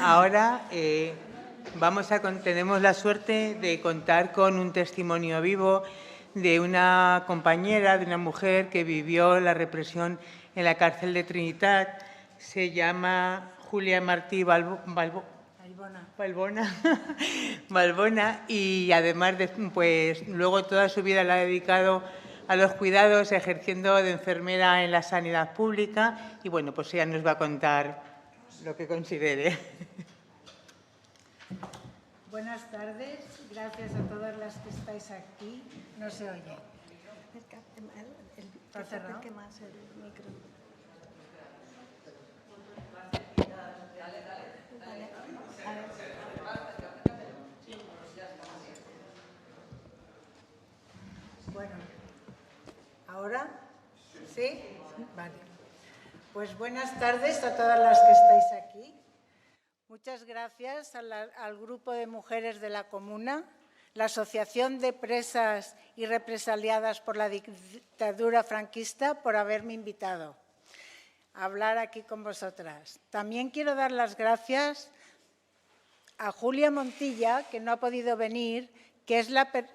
ahora tenemos la suerte de contar con un testimonio vivo de una compañera, de una mujer que vivió la represión en la cárcel de Trinitat. Se llama Julia Martí Balbona y además pues luego toda su vida la ha dedicado a los cuidados, ejerciendo de enfermera en la sanidad pública y bueno, pues ella nos va a contar lo que considere. Buenas tardes, gracias a todas las que estáis aquí. No se oye. ¿Está cerrado? Bueno, ¿ahora? ¿Sí? Vale. Pues buenas tardes a todas las que estáis aquí. Muchas gracias al Grupo de Mujeres de la Comuna, la Asociación de Presas y Represaliadas por la Dictadura Franquista, por haberme invitado a hablar aquí con vosotras. También quiero dar las gracias a Julia Montilla, que no ha podido venir, que es la que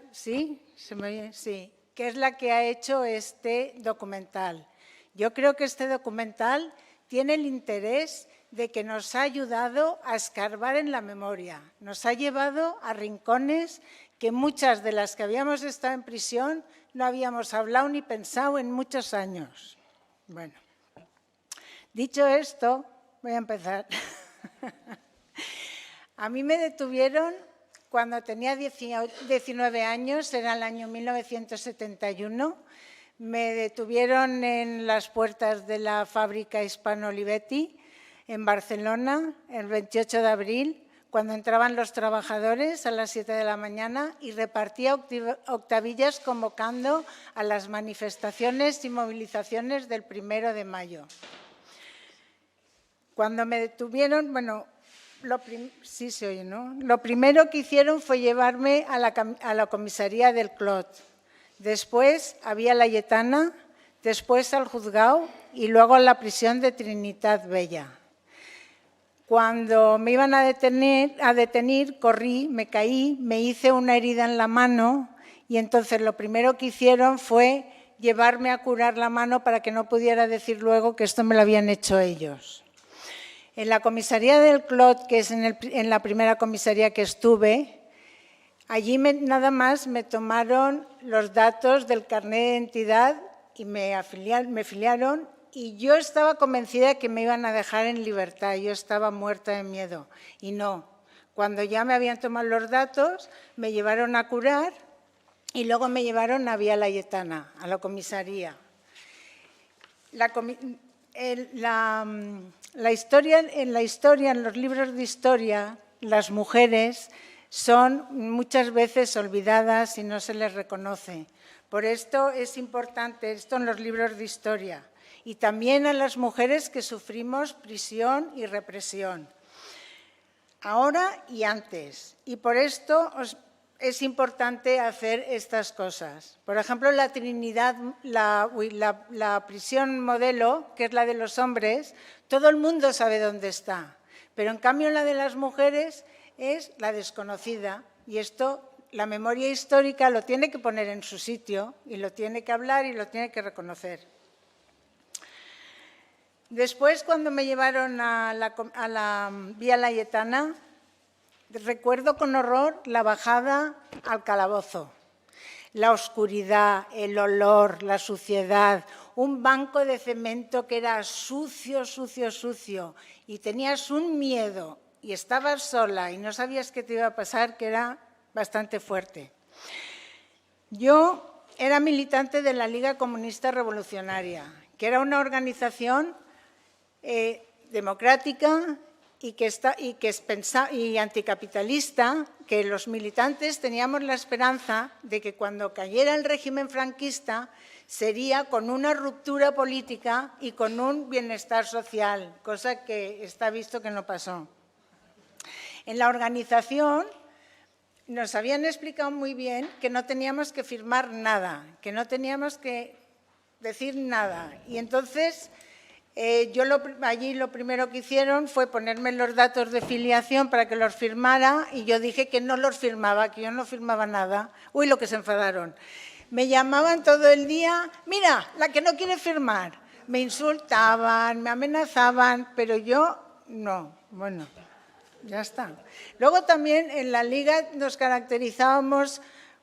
es la que ha hecho este documental. Yo creo que este documental tiene el interés de que nos ha ayudado a escarbar en la memoria, nos ha llevado a rincones que muchas de las que habíamos estado en prisión no habíamos hablado ni pensado en muchos años. Bueno, dicho esto, voy a empezar. A mí me detuvieron cuando tenía 19 años, era el año 1971. Me detuvieron en las puertas de la fábrica Hispano Olivetti, en Barcelona, el 28 de abril, cuando entraban los trabajadores a las 7 de la mañana y repartía octavillas convocando a las manifestaciones y movilizaciones del 1 de mayo. Cuando me detuvieron, bueno, sí se oye, ¿no? Lo primero que hicieron fue llevarme a la comisaría del Clot. Después a Vía Laietana, después al juzgado y luego a la prisión de Trinitat Vella. Cuando me iban a detener, corrí, me caí, me hice una herida en la mano y entonces lo primero que hicieron fue llevarme a curar la mano para que no pudiera decir luego que esto me lo habían hecho ellos. En la comisaría del Clot, que es en la primera comisaría que estuve, allí nada más me tomaron los datos del carnet de identidad y me afiliaron. Y yo estaba convencida que me iban a dejar en libertad, yo estaba muerta de miedo. Y no, cuando ya me habían tomado los datos, me llevaron a curar y luego me llevaron a Vía Laietana, a la comisaría. En los libros de historia, las mujeres son muchas veces olvidadas y no se les reconoce. Por esto es importante esto en los libros de historia. Y también a las mujeres que sufrimos prisión y represión, ahora y antes. Y por esto es importante hacer estas cosas. Por ejemplo, la prisión modelo, que es la de los hombres, todo el mundo sabe dónde está. Pero en cambio la de las mujeres es la desconocida. Y esto, la memoria histórica lo tiene que poner en su sitio y lo tiene que hablar y lo tiene que reconocer. Después, cuando me llevaron a la Vía Laietana, recuerdo con horror la bajada al calabozo. La oscuridad, el olor, la suciedad, un banco de cemento que era sucio, sucio, sucio, y tenías un miedo y estabas sola y no sabías qué te iba a pasar, que era bastante fuerte. Yo era militante de la Liga Comunista Revolucionaria, que era una organización democrática y anticapitalista, que los militantes teníamos la esperanza de que cuando cayera el régimen franquista sería con una ruptura política y con un bienestar social, cosa que está visto que no pasó. En la organización nos habían explicado muy bien que no teníamos que firmar nada, que no teníamos que decir nada. Y entonces Allí lo primero que hicieron fue ponerme los datos de filiación para que los firmara y yo dije que no los firmaba, que yo no firmaba nada. Uy, lo que se enfadaron. Me llamaban todo el día, mira, la que no quiere firmar. Me insultaban, me amenazaban, pero yo no. Bueno, ya está. Luego también en la Liga nos caracterizábamos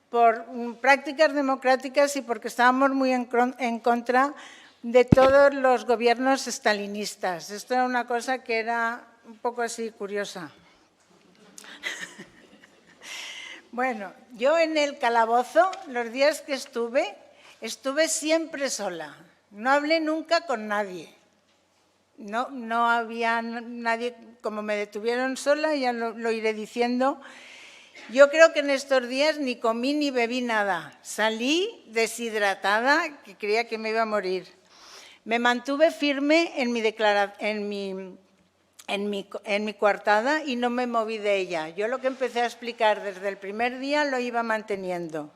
por prácticas democráticas y porque estábamos muy en contra de todos los gobiernos estalinistas. Esto era una cosa que era un poco así curiosa. Bueno, yo en el calabozo, los días que estuve siempre sola. No hablé nunca con nadie. No había nadie, como me detuvieron sola, ya lo iré diciendo. Yo creo que en estos días ni comí ni bebí nada. Salí deshidratada, que creía que me iba a morir. Me mantuve firme en mi coartada y no me moví de ella. Yo lo que empecé a explicar desde el primer día lo iba manteniendo.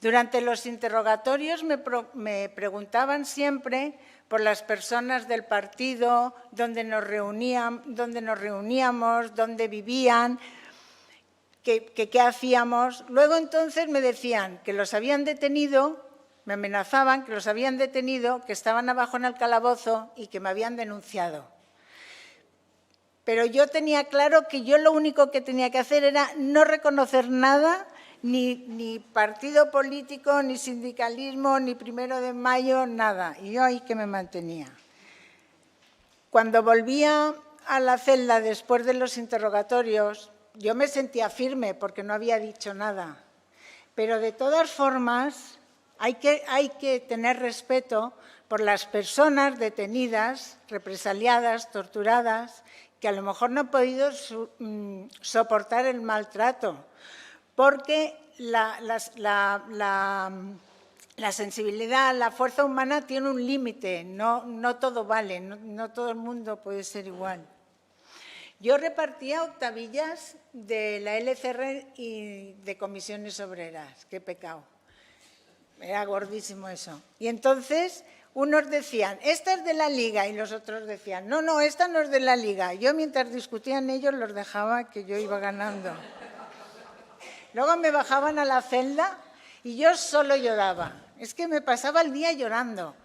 Durante los interrogatorios me preguntaban siempre por las personas del partido, dónde nos reuníamos, dónde vivían, qué hacíamos. Luego entonces me decían que los habían detenido, me amenazaban que los habían detenido, que estaban abajo en el calabozo y que me habían denunciado. Pero yo tenía claro que yo lo único que tenía que hacer era no reconocer nada, ni partido político, ni sindicalismo, ni 1 de mayo, nada. Y yo ahí que me mantenía. Cuando volvía a la celda después de los interrogatorios, yo me sentía firme porque no había dicho nada. Pero de todas formas, hay que tener respeto por las personas detenidas, represaliadas, torturadas, que a lo mejor no han podido soportar el maltrato, porque la sensibilidad, la fuerza humana tiene un límite, no todo vale, no todo el mundo puede ser igual. Yo repartía octavillas de la LCR y de comisiones obreras, qué pecado. Era gordísimo eso. Y entonces unos decían, esta es de la Liga, y los otros decían, no, esta no es de la Liga. Yo mientras discutían ellos los dejaba que yo iba ganando. Luego me bajaban a la celda y yo solo lloraba. Es que me pasaba el día llorando.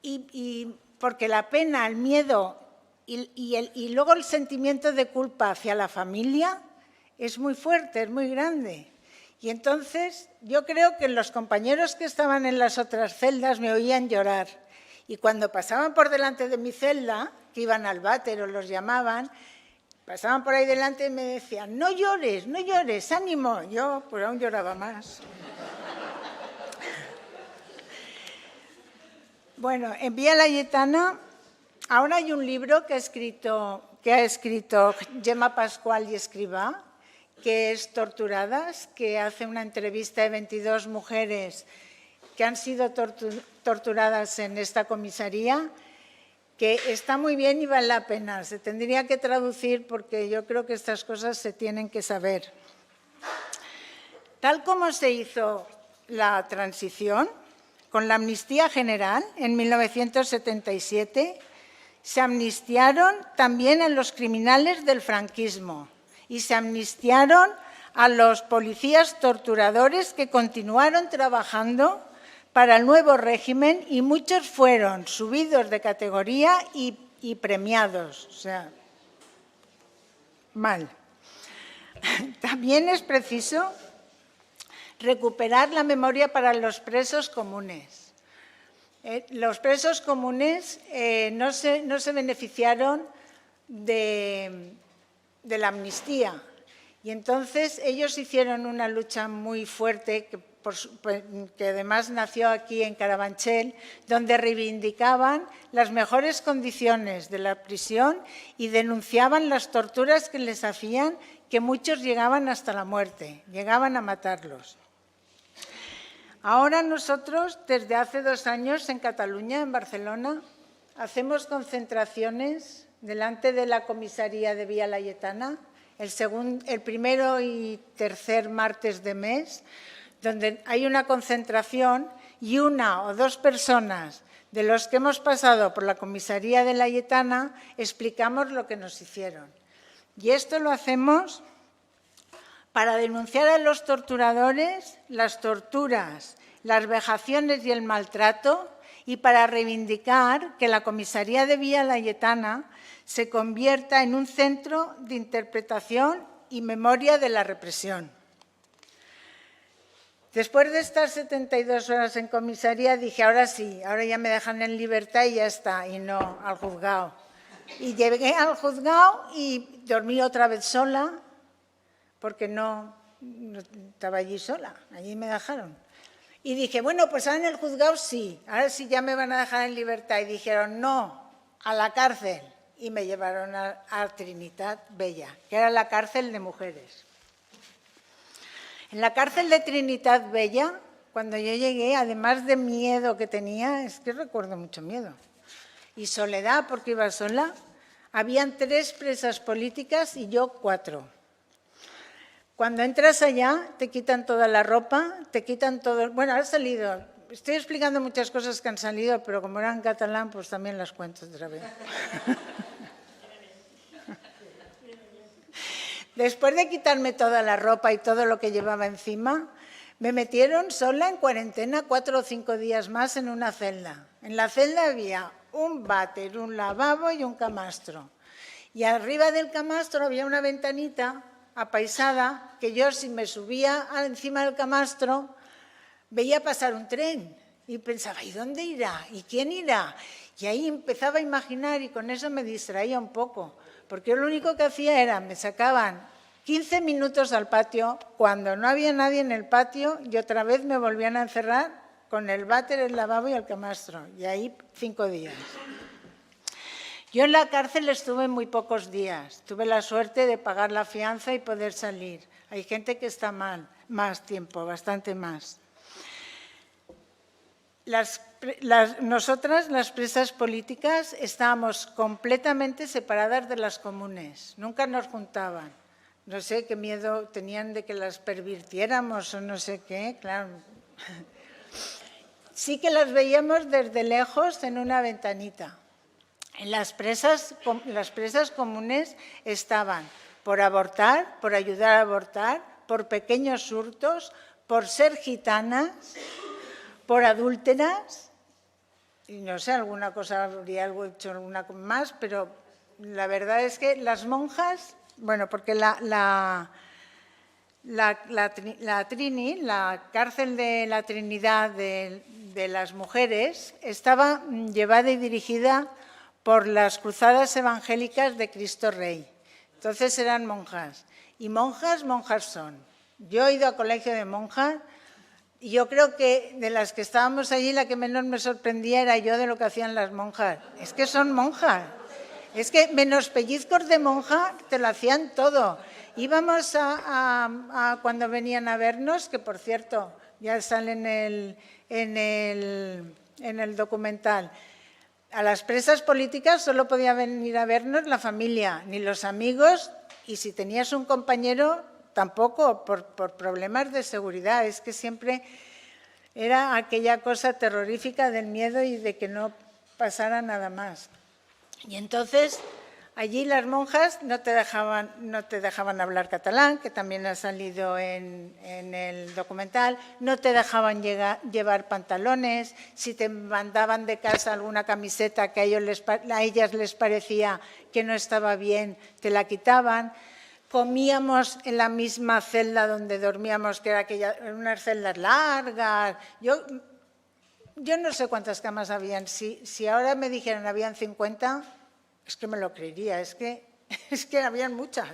Y porque la pena, el miedo y luego el sentimiento de culpa hacia la familia es muy fuerte, es muy grande. Y entonces yo creo que los compañeros que estaban en las otras celdas me oían llorar. Y cuando pasaban por delante de mi celda, que iban al váter o los llamaban, pasaban por ahí delante y me decían, no llores, ánimo. Yo pues aún lloraba más. Bueno, en Vía Laietana ahora hay un libro que ha escrito Gemma Pascual y Escrivá, que es Torturadas, que hace una entrevista de 22 mujeres que han sido torturadas en esta comisaría, que está muy bien y vale la pena. Se tendría que traducir porque yo creo que estas cosas se tienen que saber. Tal como se hizo la transición, con la amnistía general en 1977, se amnistiaron también a los criminales del franquismo y se amnistiaron a los policías torturadores que continuaron trabajando para el nuevo régimen y muchos fueron subidos de categoría y premiados. O sea, mal. También es preciso recuperar la memoria para los presos comunes. Los presos comunes no se beneficiaron de la amnistía y entonces ellos hicieron una lucha muy fuerte que además nació aquí en Carabanchel, donde reivindicaban las mejores condiciones de la prisión y denunciaban las torturas que les hacían, que muchos llegaban hasta la muerte, llegaban a matarlos. Ahora nosotros, desde hace 2 años en Cataluña, en Barcelona, hacemos concentraciones delante de la comisaría de Vía Laietana, el primero y tercer martes de mes, donde hay una concentración y 1 o 2 personas De los que hemos pasado por la comisaría de La Lletana, explicamos lo que nos hicieron. Y esto lo hacemos para denunciar a los torturadores, las torturas, las vejaciones y el maltrato, y para reivindicar que la comisaría de Villa La Lletana se convierta en un centro de interpretación y memoria de la represión. Después de estar 72 horas en comisaría, dije, ahora sí, ahora ya me dejan en libertad y ya está, y no al juzgado. Y llegué al juzgado y dormí otra vez sola, porque no estaba allí sola, allí me dejaron. Y dije, bueno, pues ahora en el juzgado sí, ahora sí ya me van a dejar en libertad. Y dijeron, no, a la cárcel. Y me llevaron a Trinitat Vella, que era la cárcel de mujeres. En la cárcel de Trinitat Vella, cuando yo llegué, además de miedo que tenía, es que recuerdo mucho miedo, y soledad porque iba sola, habían 3 presas políticas y yo 4. Cuando entras allá, te quitan toda la ropa, te quitan todo... Bueno, ha salido... Estoy explicando muchas cosas que han salido, pero como eran catalán, pues también las cuento otra vez. Después de quitarme toda la ropa y todo lo que llevaba encima, me metieron sola en cuarentena 4 o 5 días más en una celda. En la celda había un váter, un lavabo y un camastro. Y arriba del camastro había una ventanita apaisada que yo, si me subía encima del camastro, veía pasar un tren. Y pensaba, ¿y dónde irá? ¿Y quién irá? Y ahí empezaba a imaginar y con eso me distraía un poco. Porque yo lo único que hacía era, me sacaban 15 minutos al patio, cuando no había nadie en el patio, y otra vez me volvían a encerrar con el váter, el lavabo y el camastro. Y ahí 5 días. Yo en la cárcel estuve muy pocos días. Tuve la suerte de pagar la fianza y poder salir. Hay gente que está mal, más tiempo, bastante más. Nosotras, las presas políticas, estábamos completamente separadas de las comunes. Nunca nos juntaban. No sé qué miedo tenían de que las pervirtiéramos o no sé qué, claro. Sí que las veíamos desde lejos en una ventanita. En las presas comunes estaban por abortar, por ayudar a abortar, por pequeños hurtos, por ser gitanas, por adúlteras, y no sé, alguna cosa habría hecho alguna más, pero la verdad es que las monjas, bueno, porque la Trini, la cárcel de la Trinidad de las mujeres, estaba llevada y dirigida por las cruzadas evangélicas de Cristo Rey. Entonces eran monjas, y monjas son. Yo he ido a colegio de monjas, y yo creo que de las que estábamos allí, la que menos me sorprendía era yo de lo que hacían las monjas. Es que son monjas. Es que menos pellizcos de monja te lo hacían todo. Íbamos cuando venían a vernos, que por cierto ya sale en el documental, a las presas políticas solo podía venir a vernos la familia, ni los amigos, y si tenías un compañero tampoco, por problemas de seguridad. Es que siempre era aquella cosa terrorífica del miedo y de que no pasara nada más. Y entonces, allí las monjas no te dejaban hablar catalán, que también ha salido en el documental, no te dejaban llevar pantalones, si te mandaban de casa alguna camiseta que a ellas les parecía que no estaba bien, te la quitaban. Comíamos en la misma celda donde dormíamos, que era unas celdas largas. Yo no sé cuántas camas habían. Si ahora me dijeran habían 50, es que me lo creería. Es que habían muchas.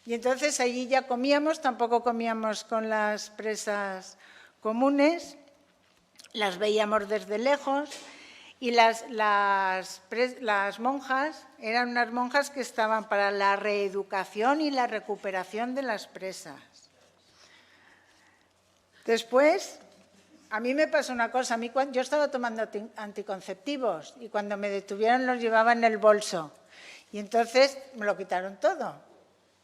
Y entonces allí ya comíamos, tampoco comíamos con las presas comunes, las veíamos desde lejos. Y las monjas eran unas monjas que estaban para la reeducación y la recuperación de las presas. Después, a mí me pasó una cosa. Yo estaba tomando anticonceptivos y cuando me detuvieron los llevaba en el bolso. Y entonces me lo quitaron todo.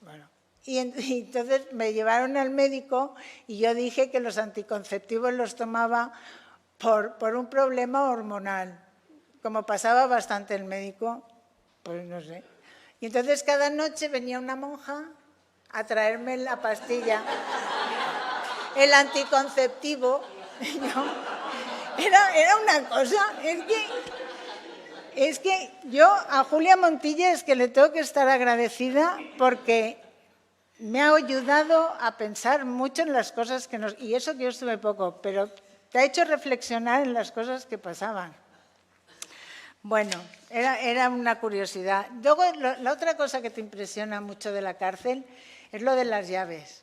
Bueno, y entonces me llevaron al médico y yo dije que los anticonceptivos los tomaba por un problema hormonal. Como pasaba bastante el médico, pues no sé. Y entonces cada noche venía una monja a traerme la pastilla, el anticonceptivo. Era una cosa, es que yo a Julia Montilla es que le tengo que estar agradecida porque me ha ayudado a pensar mucho en las cosas que nos... Y eso que yo estuve poco, pero te ha hecho reflexionar en las cosas que pasaban. Bueno, era una curiosidad. Luego, la otra cosa que te impresiona mucho de la cárcel es lo de las llaves.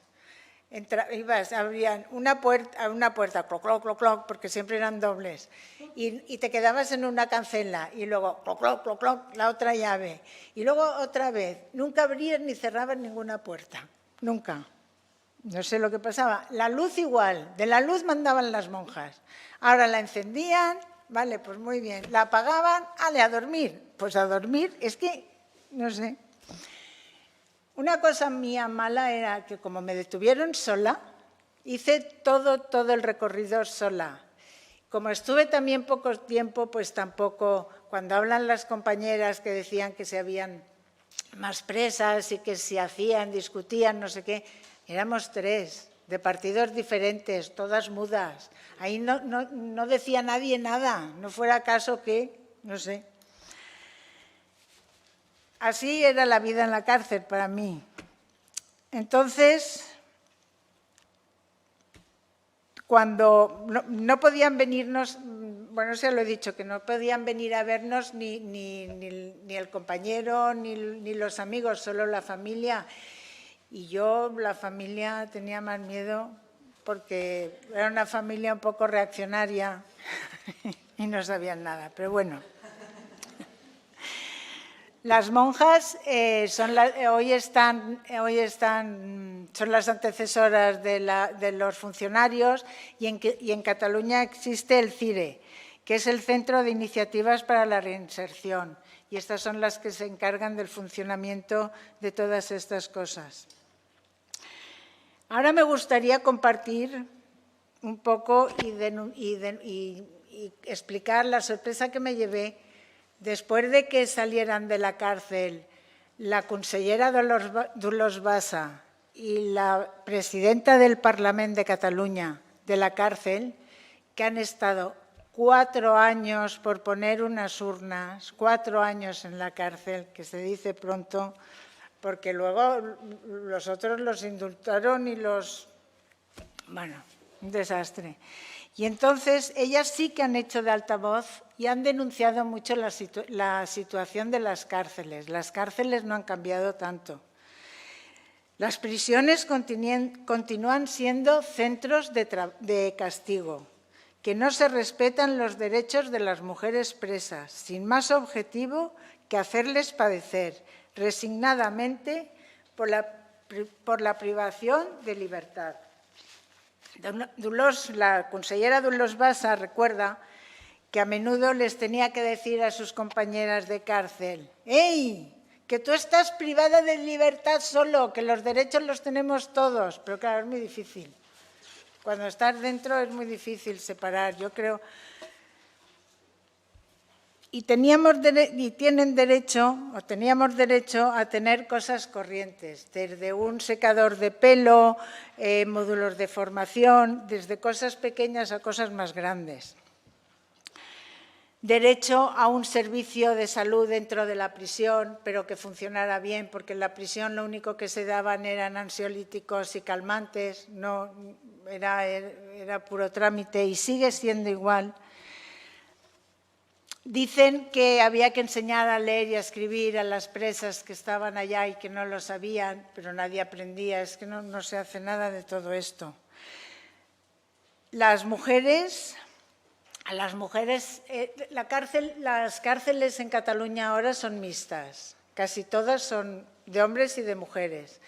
Abrían una puerta, cloc, cloc, cloc, cloc, porque siempre eran dobles, y te quedabas en una cancela, y luego, cloc, cloc, cloc, cloc, la otra llave, y luego otra vez. Nunca abrían ni cerraban ninguna puerta, nunca. No sé lo que pasaba. La luz igual, de la luz mandaban las monjas. Ahora la encendían, vale, pues muy bien. La apagaban, a dormir. Pues a dormir, es que, no sé. Una cosa mía mala era que como me detuvieron sola, hice todo el recorrido sola. Como estuve también poco tiempo, pues tampoco, cuando hablan las compañeras que decían que se habían más presas y que si hacían, discutían, no sé qué, éramos 3, de partidos diferentes, todas mudas. Ahí no decía nadie nada, no fuera caso que, no sé. Así era la vida en la cárcel para mí. Entonces, cuando no podían venirnos, bueno, se lo he dicho, que no podían venir a vernos ni el compañero, ni los amigos, solo la familia. Y yo, la familia, tenía más miedo porque era una familia un poco reaccionaria y no sabían nada, pero bueno. Las monjas son las antecesoras de los funcionarios y en Cataluña existe el CIRE, que es el Centro de Iniciativas para la Reinserción. Y estas son las que se encargan del funcionamiento de todas estas cosas. Ahora me gustaría compartir un poco y explicar la sorpresa que me llevé después de que salieran de la cárcel la consellera Dolors Bassa y la presidenta del Parlament de Cataluña de la cárcel, que han estado 4 años por poner unas urnas, 4 años en la cárcel, que se dice pronto, porque luego los otros los indultaron y los... Bueno, un desastre. Y entonces ellas sí que han hecho de altavoz y han denunciado mucho la situación de las cárceles. Las cárceles no han cambiado tanto. Las prisiones continúan siendo centros de castigo, que no se respetan los derechos de las mujeres presas, sin más objetivo que hacerles padecer resignadamente por la privación de libertad. La consellera Dolors Bassa recuerda que a menudo les tenía que decir a sus compañeras de cárcel: ¡Ey! Que tú estás privada de libertad solo, que los derechos los tenemos todos. Pero claro, es muy difícil. Cuando estás dentro es muy difícil separar, yo creo. Y teníamos derecho a tener cosas corrientes, desde un secador de pelo, módulos de formación, desde cosas pequeñas a cosas más grandes. Derecho a un servicio de salud dentro de la prisión, pero que funcionara bien, porque en la prisión lo único que se daban eran ansiolíticos y calmantes, no, era puro trámite y sigue siendo igual. Dicen que había que enseñar a leer y a escribir a las presas que estaban allá y que no lo sabían, pero nadie aprendía. Es que no se hace nada de todo esto. Las cárceles en Cataluña ahora son mixtas. Casi todas son de hombres y de mujeres.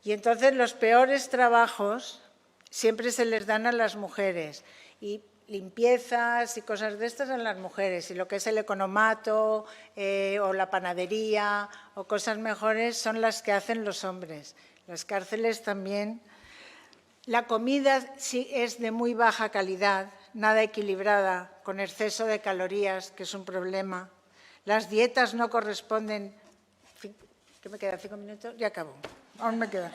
Y entonces los peores trabajos siempre se les dan a las mujeres. Y limpiezas y cosas de estas a las mujeres, y lo que es el economato o la panadería o cosas mejores son las que hacen los hombres. Las cárceles también. La comida sí es de muy baja calidad, nada equilibrada, con exceso de calorías, que es un problema. Las dietas no corresponden. ¿Qué me queda? ¿5 minutos? Ya acabo. Aún me queda.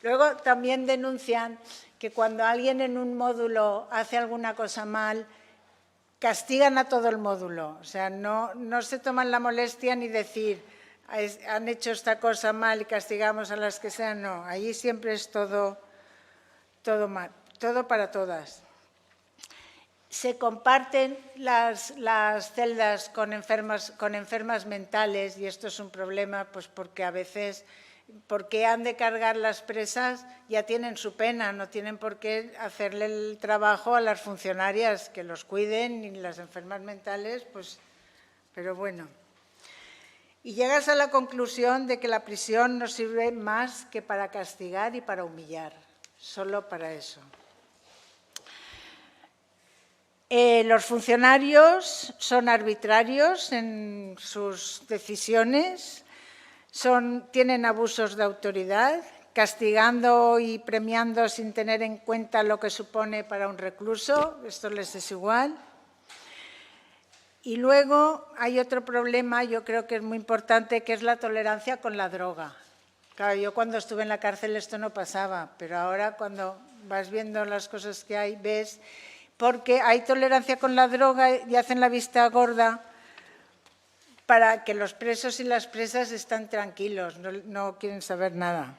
Luego también denuncian que cuando alguien en un módulo hace alguna cosa mal, castigan a todo el módulo. O sea, no se toman la molestia ni decir, han hecho esta cosa mal y castigamos a las que sean. No, allí siempre es todo mal, todo para todas. Se comparten las celdas con enfermas mentales, y esto es un problema, pues porque a veces, porque han de cargar las presas, ya tienen su pena, no tienen por qué hacerle el trabajo a las funcionarias que los cuiden, y las enfermas mentales, pues, pero bueno. Y llegas a la conclusión de que la prisión no sirve más que para castigar y para humillar, solo para eso. Los funcionarios son arbitrarios en sus decisiones, tienen abusos de autoridad, castigando y premiando sin tener en cuenta lo que supone para un recluso, esto les es igual. Y luego hay otro problema, yo creo que es muy importante, que es la tolerancia con la droga. Claro, yo cuando estuve en la cárcel esto no pasaba, pero ahora cuando vas viendo las cosas que hay, ves, porque hay tolerancia con la droga y hacen la vista gorda para que los presos y las presas están tranquilos, no quieren saber nada.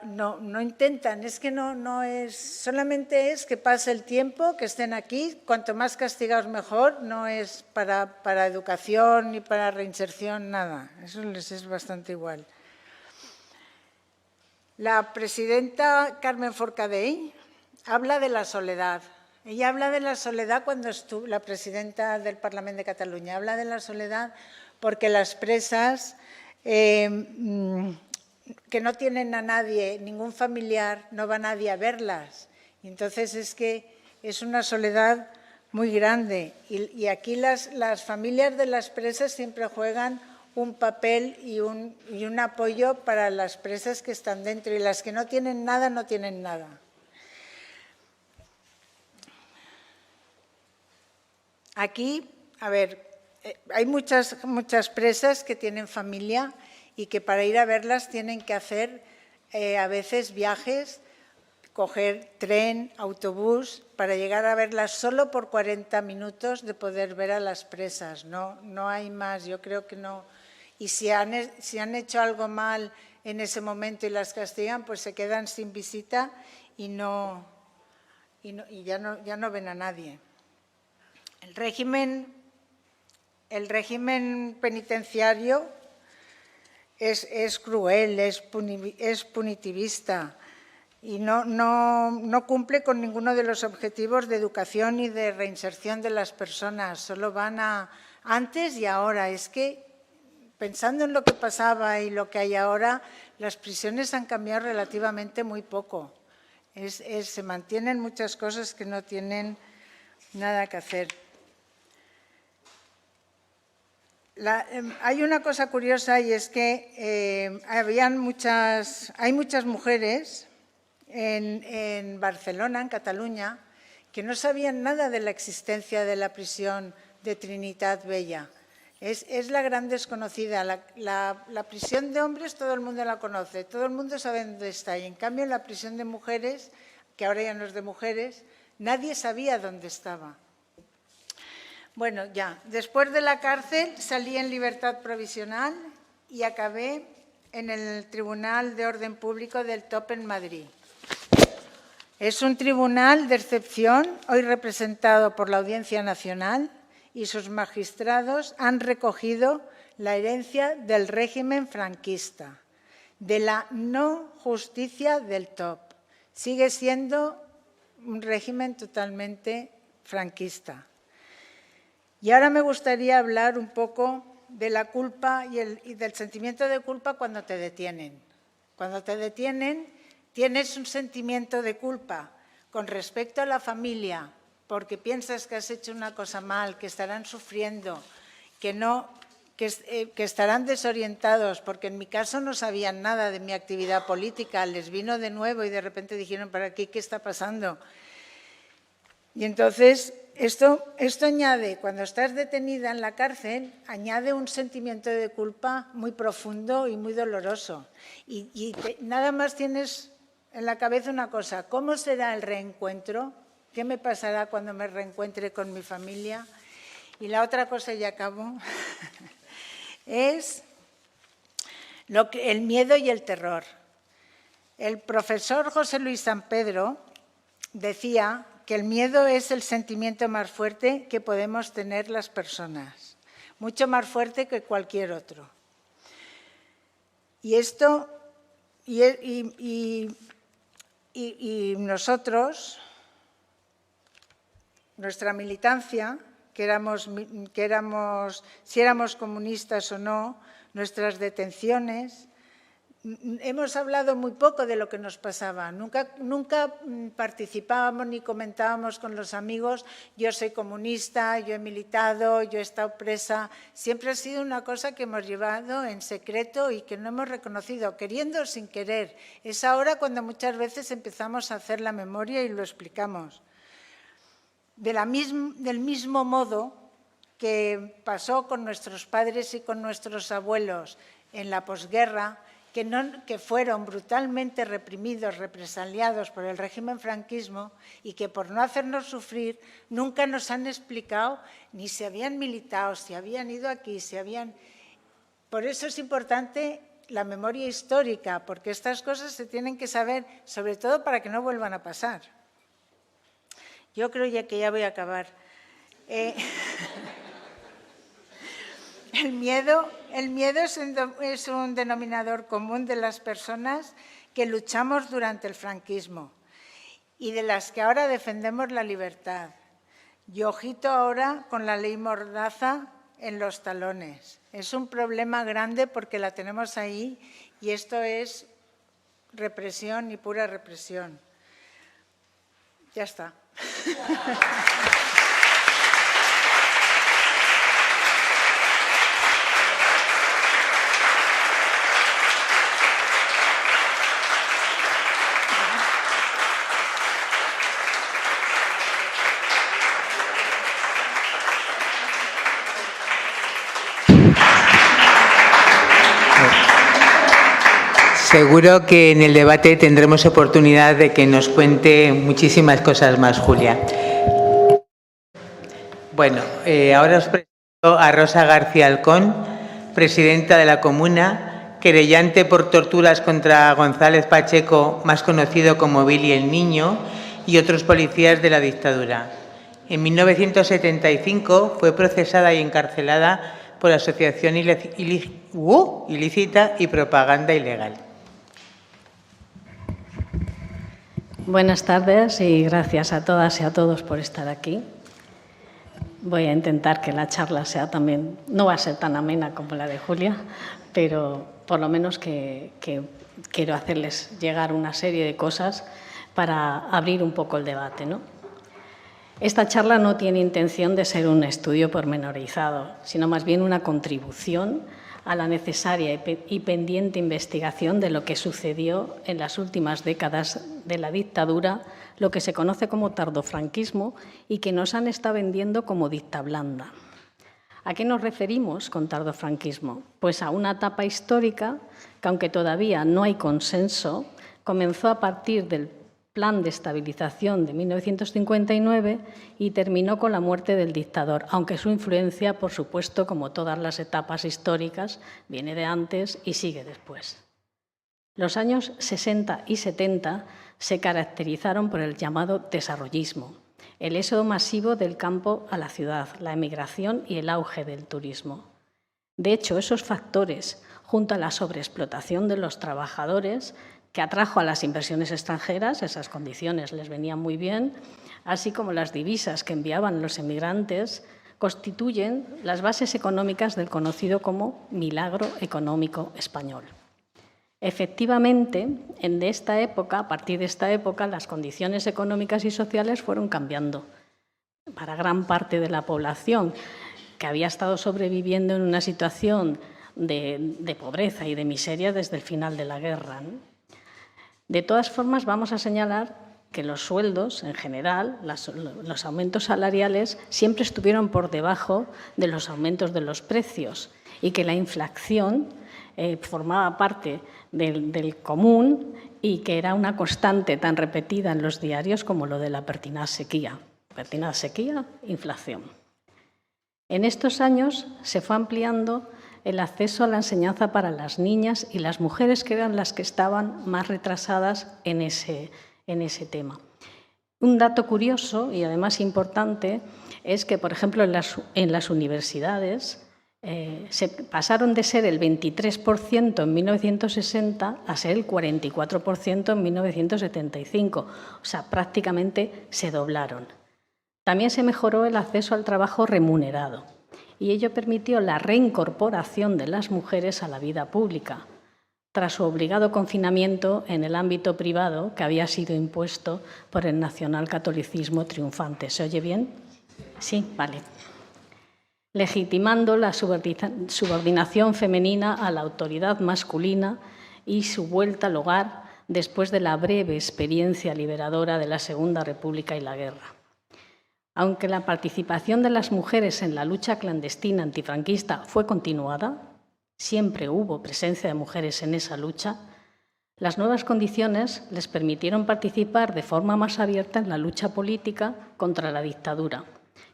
No intentan, es que no es, solamente es que pase el tiempo, que estén aquí, cuanto más castigados mejor, no es para educación ni para reinserción, nada, eso les es bastante igual. La presidenta Carmen Forcadell habla de la soledad. Ella habla de la soledad cuando estuvo, la presidenta del Parlamento de Cataluña, habla de la soledad porque las presas que no tienen a nadie, ningún familiar, no va nadie a verlas. Y entonces es que es una soledad muy grande. Y aquí las familias de las presas siempre juegan un papel y un apoyo para las presas que están dentro. Y las que no tienen nada, no tienen nada. Aquí, a ver, hay muchas presas que tienen familia y que para ir a verlas tienen que hacer a veces viajes, coger tren, autobús, para llegar a verlas solo por 40 minutos de poder ver a las presas. No hay más, yo creo que no. Y si han hecho algo mal en ese momento y las castigan, pues se quedan sin visita y ya no ven a nadie. El régimen penitenciario es cruel, es punitivista y no cumple con ninguno de los objetivos de educación y de reinserción de las personas. Solo van a antes y ahora. Es que, pensando en lo que pasaba y lo que hay ahora, las prisiones han cambiado relativamente muy poco. Se mantienen muchas cosas que no tienen nada que hacer. Hay una cosa curiosa y es que hay muchas mujeres en Barcelona, en Cataluña, que no sabían nada de la existencia de la prisión de Trinitat Vella. Es la gran desconocida. La prisión de hombres todo el mundo la conoce, todo el mundo sabe dónde está. Y en cambio la prisión de mujeres, que ahora ya no es de mujeres, nadie sabía dónde estaba. Bueno, ya, después de la cárcel salí en libertad provisional y acabé en el Tribunal de Orden Público del TOP en Madrid. Es un tribunal de excepción, hoy representado por la Audiencia Nacional, y sus magistrados han recogido la herencia del régimen franquista, de la no justicia del TOP. Sigue siendo un régimen totalmente franquista. Y ahora me gustaría hablar un poco de la culpa y del sentimiento de culpa cuando te detienen. Cuando te detienen, tienes un sentimiento de culpa con respecto a la familia, porque piensas que has hecho una cosa mal, que estarán sufriendo, que no, que estarán desorientados, porque en mi caso no sabían nada de mi actividad política, les vino de nuevo y de repente dijeron, ¿para aquí qué está pasando? Y entonces, esto añade, cuando estás detenida en la cárcel, añade un sentimiento de culpa muy profundo y muy doloroso. Nada más tienes en la cabeza una cosa, ¿cómo será el reencuentro? ¿Qué me pasará cuando me reencuentre con mi familia? Y la otra cosa, y acabo, es el miedo y el terror. El profesor José Luis Sampedro decía que el miedo es el sentimiento más fuerte que podemos tener las personas, mucho más fuerte que cualquier otro. Y nosotros, nuestra militancia, si éramos comunistas o no, nuestras detenciones. Hemos hablado muy poco de lo que nos pasaba. Nunca participábamos ni comentábamos con los amigos, yo soy comunista, yo he militado, yo he estado presa. Siempre ha sido una cosa que hemos llevado en secreto y que no hemos reconocido, queriendo o sin querer. Es ahora cuando muchas veces empezamos a hacer la memoria y lo explicamos. Del mismo modo que pasó con nuestros padres y con nuestros abuelos en la posguerra, que fueron brutalmente reprimidos, represaliados por el régimen franquismo y que por no hacernos sufrir nunca nos han explicado ni si habían militado, si habían ido aquí, si habían... Por eso es importante la memoria histórica, porque estas cosas se tienen que saber, sobre todo para que no vuelvan a pasar. Yo creo que ya voy a acabar. El miedo es un denominador común de las personas que luchamos durante el franquismo y de las que ahora defendemos la libertad. Y ojito ahora con la ley Mordaza en los talones. Es un problema grande porque la tenemos ahí y esto es represión y pura represión. Ya está. Seguro que en el debate tendremos oportunidad de que nos cuente muchísimas cosas más, Julia. Bueno, ahora os presento a Rosa García Alcón, presidenta de la Comuna, querellante por torturas contra González Pacheco, más conocido como Billy el Niño, y otros policías de la dictadura. En 1975 fue procesada y encarcelada por asociación ilícita y propaganda ilegal. Buenas tardes y gracias a todas y a todos por estar aquí. Voy a intentar que la charla sea también, no va a ser tan amena como la de Julia, pero por lo menos que quiero hacerles llegar una serie de cosas para abrir un poco el debate, ¿no? Esta charla no tiene intención de ser un estudio pormenorizado, sino más bien una contribución a la necesaria y pendiente investigación de lo que sucedió en las últimas décadas de la dictadura, lo que se conoce como tardofranquismo y que nos han estado vendiendo como dicta blanda. ¿A qué nos referimos con tardofranquismo? Pues a una etapa histórica que, aunque todavía no hay consenso, comenzó a partir del Plan de Estabilización de 1959 y terminó con la muerte del dictador, aunque su influencia, por supuesto, como todas las etapas históricas, viene de antes y sigue después. Los años 60 y 70 se caracterizaron por el llamado desarrollismo, el éxodo masivo del campo a la ciudad, la emigración y el auge del turismo. De hecho, esos factores, junto a la sobreexplotación de los trabajadores, que atrajo a las inversiones extranjeras, esas condiciones les venían muy bien, así como las divisas que enviaban los emigrantes, constituyen las bases económicas del conocido como milagro económico español. Efectivamente, a partir de esta época, las condiciones económicas y sociales fueron cambiando para gran parte de la población, que había estado sobreviviendo en una situación de pobreza y de miseria desde el final de la guerra, ¿no? De todas formas, vamos a señalar que los sueldos, en general, los aumentos salariales, siempre estuvieron por debajo de los aumentos de los precios y que la inflación formaba parte del común y que era una constante tan repetida en los diarios como lo de la pertinaz sequía. Pertinaz sequía, inflación. En estos años se fue ampliando el acceso a la enseñanza para las niñas y las mujeres, que eran las que estaban más retrasadas en ese tema. Un dato curioso y además importante es que, por ejemplo, en las universidades se pasaron de ser el 23% en 1960 a ser el 44% en 1975. O sea, prácticamente se doblaron. También se mejoró el acceso al trabajo remunerado y ello permitió la reincorporación de las mujeres a la vida pública, tras su obligado confinamiento en el ámbito privado que había sido impuesto por el nacionalcatolicismo triunfante. ¿Se oye bien? Sí, vale. Legitimando la subordinación femenina a la autoridad masculina y su vuelta al hogar después de la breve experiencia liberadora de la Segunda República y la guerra. Aunque la participación de las mujeres en la lucha clandestina antifranquista fue continuada, siempre hubo presencia de mujeres en esa lucha, las nuevas condiciones les permitieron participar de forma más abierta en la lucha política contra la dictadura,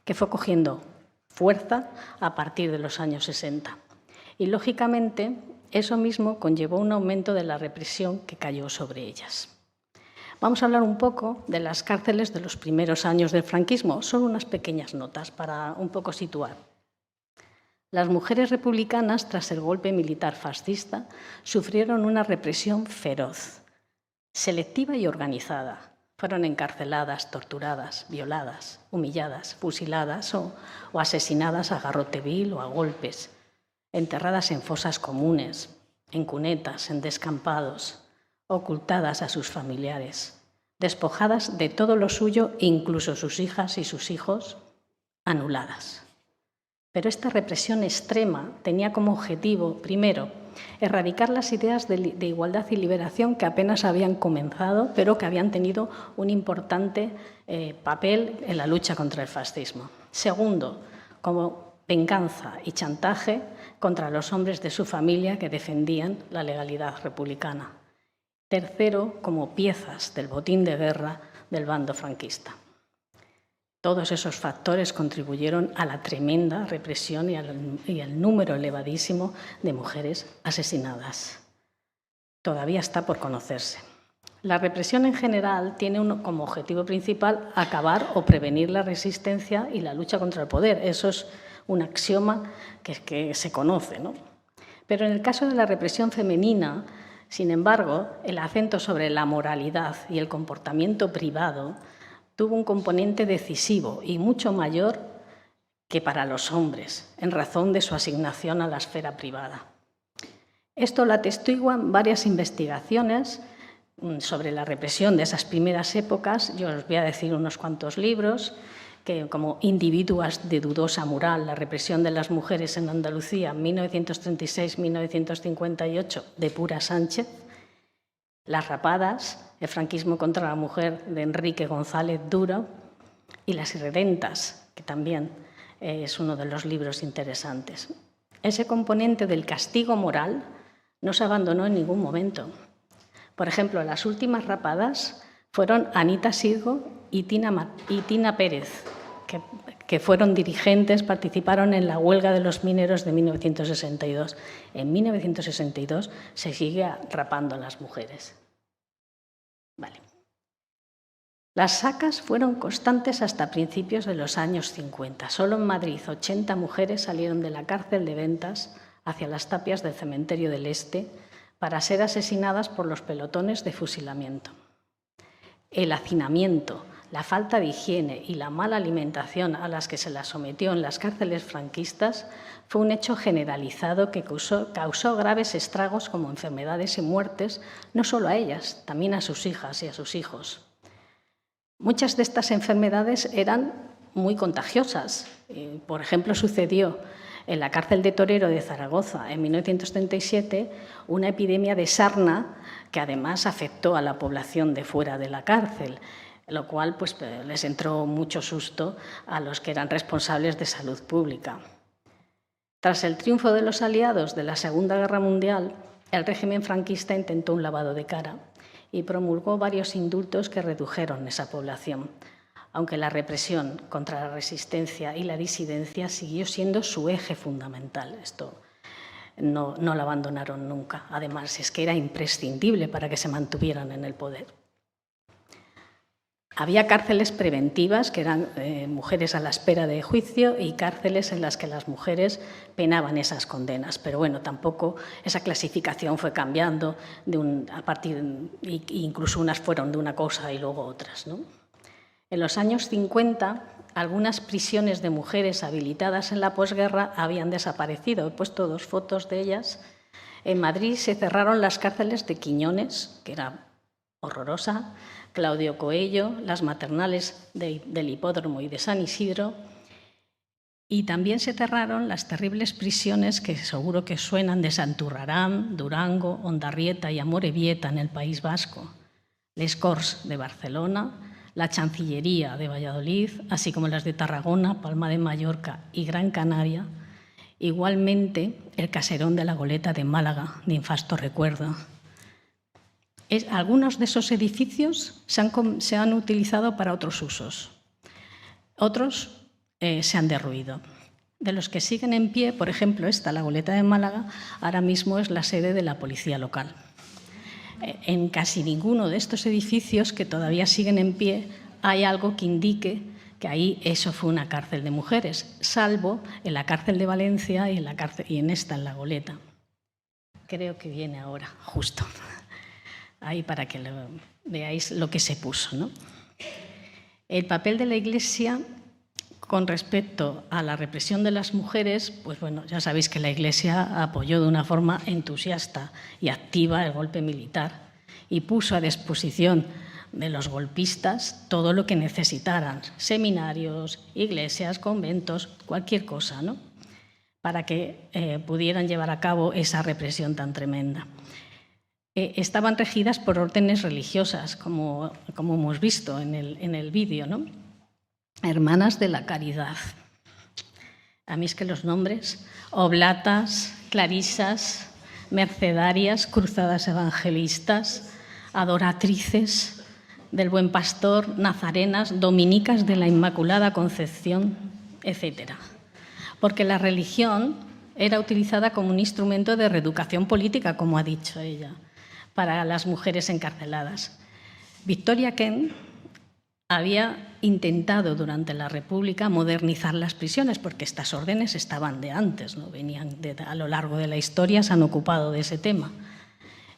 que fue cogiendo fuerza a partir de los años 60. Y, lógicamente, eso mismo conllevó un aumento de la represión que cayó sobre ellas. Vamos a hablar un poco de las cárceles de los primeros años del franquismo. Son unas pequeñas notas para un poco situar. Las mujeres republicanas, tras el golpe militar fascista, sufrieron una represión feroz, selectiva y organizada. Fueron encarceladas, torturadas, violadas, humilladas, fusiladas o asesinadas a garrote vil o a golpes, enterradas en fosas comunes, en cunetas, en descampados, ocultadas a sus familiares, despojadas de todo lo suyo, incluso sus hijas y sus hijos, anuladas. Pero esta represión extrema tenía como objetivo, primero, erradicar las ideas de igualdad y liberación que apenas habían comenzado, pero que habían tenido un importante papel en la lucha contra el fascismo. Segundo, como venganza y chantaje contra los hombres de su familia que defendían la legalidad republicana. Tercero, como piezas del botín de guerra del bando franquista. Todos esos factores contribuyeron a la tremenda represión y al número elevadísimo de mujeres asesinadas. Todavía está por conocerse. La represión en general tiene como objetivo principal acabar o prevenir la resistencia y la lucha contra el poder. Eso es un axioma que se conoce, ¿no? Pero en el caso de la represión femenina, sin embargo, el acento sobre la moralidad y el comportamiento privado tuvo un componente decisivo y mucho mayor que para los hombres, en razón de su asignación a la esfera privada. Esto lo atestiguan varias investigaciones sobre la represión de esas primeras épocas. Yo os voy a decir unos cuantos libros, como Individuas de dudosa moral, la represión de las mujeres en Andalucía, 1936-1958, de Pura Sánchez, Las rapadas, el franquismo contra la mujer, de Enrique González Duro, y Las irredentas, que también es uno de los libros interesantes. Ese componente del castigo moral no se abandonó en ningún momento. Por ejemplo, las últimas rapadas fueron Anita Sirgo y Tina Pérez, que fueron dirigentes, participaron en la huelga de los mineros de 1962. En 1962 se sigue rapando a las mujeres. Vale. Las sacas fueron constantes hasta principios de los años 50. Solo en Madrid 80 mujeres salieron de la cárcel de Ventas hacia las tapias del Cementerio del Este para ser asesinadas por los pelotones de fusilamiento. El hacinamiento, la falta de higiene y la mala alimentación a las que se las sometió en las cárceles franquistas fue un hecho generalizado que causó graves estragos como enfermedades y muertes, no solo a ellas, también a sus hijas y a sus hijos. Muchas de estas enfermedades eran muy contagiosas. Por ejemplo, sucedió en la cárcel de Torero de Zaragoza en 1937 una epidemia de sarna que además afectó a la población de fuera de la cárcel, lo cual pues, les entró mucho susto a los que eran responsables de salud pública. Tras el triunfo de los aliados de la Segunda Guerra Mundial, el régimen franquista intentó un lavado de cara y promulgó varios indultos que redujeron esa población, aunque la represión contra la resistencia y la disidencia siguió siendo su eje fundamental. Esto no lo abandonaron nunca. Además, es que era imprescindible para que se mantuvieran en el poder. Había cárceles preventivas, que eran mujeres a la espera de juicio, y cárceles en las que las mujeres penaban esas condenas. Pero bueno, tampoco esa clasificación fue cambiando incluso unas fueron de una cosa y luego otras, ¿no? En los años 50, algunas prisiones de mujeres habilitadas en la posguerra habían desaparecido. He puesto 2 fotos de ellas. En Madrid se cerraron las cárceles de Quiñones, que era horrorosa, Claudio Coello, las maternales del Hipódromo y de San Isidro, y también se cerraron las terribles prisiones que seguro que suenan de Santurrarán, Durango, Hondarrieta y Amorebieta en el País Vasco, Les Corts de Barcelona, la Chancillería de Valladolid, así como las de Tarragona, Palma de Mallorca y Gran Canaria. Igualmente, el caserón de la Goleta de Málaga, de infasto recuerdo. Algunos de esos edificios se han utilizado para otros usos. Otros se han derruido. De los que siguen en pie, por ejemplo, la Goleta de Málaga, ahora mismo es la sede de la policía local. En casi ninguno de estos edificios que todavía siguen en pie hay algo que indique que ahí eso fue una cárcel de mujeres, salvo en la cárcel de Valencia y en la Goleta. Creo que viene ahora, justo. Ahí para que veáis lo que se puso, ¿no? El papel de la Iglesia con respecto a la represión de las mujeres, pues bueno, ya sabéis que la Iglesia apoyó de una forma entusiasta y activa el golpe militar y puso a disposición de los golpistas todo lo que necesitaran, seminarios, iglesias, conventos, cualquier cosa, ¿no? Para que pudieran llevar a cabo esa represión tan tremenda. Estaban regidas por órdenes religiosas, como hemos visto en el vídeo, ¿no? Hermanas de la Caridad. A mí es que los nombres, oblatas, clarisas, mercedarias, cruzadas evangelistas, adoratrices del Buen Pastor, nazarenas, dominicas de la Inmaculada Concepción, etc. Porque la religión era utilizada como un instrumento de reeducación política, como ha dicho ella, para las mujeres encarceladas. Victoria Kent había intentado durante la República modernizar las prisiones, porque estas órdenes estaban de antes, ¿no? A lo largo de la historia se han ocupado de ese tema.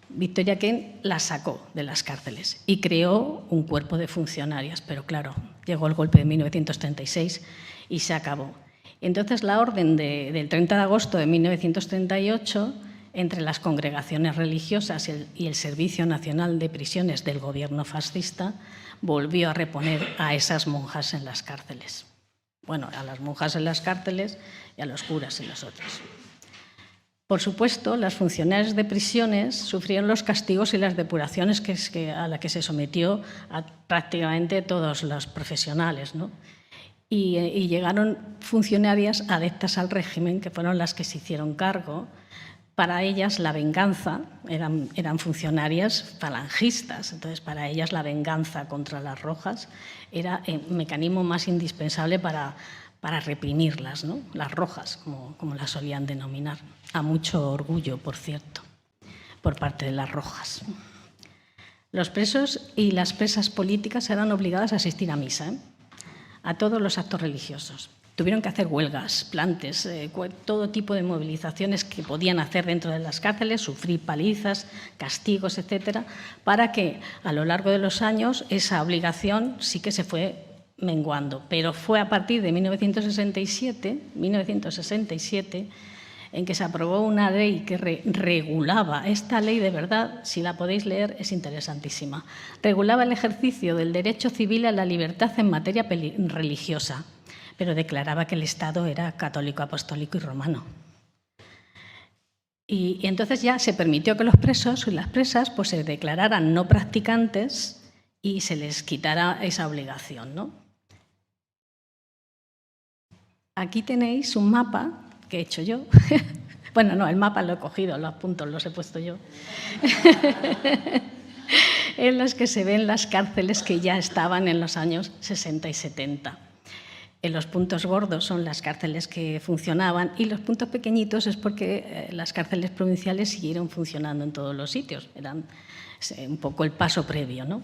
Victoria Kent las sacó de las cárceles y creó un cuerpo de funcionarias, pero claro, llegó el golpe de 1936 y se acabó. Entonces la orden del 30 de agosto de 1938, entre las congregaciones religiosas y el Servicio Nacional de Prisiones del gobierno fascista, volvió a reponer a esas monjas en las cárceles. Bueno, a las monjas en las cárceles y a los curas en los otros. Por supuesto, las funcionarias de prisiones sufrieron los castigos y las depuraciones a las que se sometió a prácticamente todos los profesionales, ¿no? Y llegaron funcionarias adeptas al régimen, que fueron las que se hicieron cargo. Para ellas la venganza, eran funcionarias falangistas, entonces para ellas la venganza contra las rojas era el mecanismo más indispensable para reprimirlas, ¿no? Las rojas, como las solían denominar, a mucho orgullo, por cierto, por parte de las rojas. Los presos y las presas políticas eran obligadas a asistir a misa, a todos los actos religiosos. Tuvieron que hacer huelgas, plantes, todo tipo de movilizaciones que podían hacer dentro de las cárceles, sufrir palizas, castigos, etcétera, para que a lo largo de los años esa obligación sí que se fue menguando. Pero fue a partir de 1967 en que se aprobó una ley que regulaba, esta ley de verdad, si la podéis leer, es interesantísima, regulaba el ejercicio del derecho civil a la libertad en materia religiosa. pero declaraba que el Estado era católico, apostólico y romano. Y entonces ya se permitió que los presos y las presas pues, se declararan no practicantes y se les quitara esa obligación, ¿no? Aquí tenéis un mapa que he hecho yo. Bueno, no, el mapa lo he cogido, los puntos los he puesto yo. En los que se ven las cárceles que ya estaban en los años 60 y 70. Los puntos gordos son las cárceles que funcionaban y los puntos pequeñitos es porque las cárceles provinciales siguieron funcionando en todos los sitios. Eran un poco el paso previo, ¿no?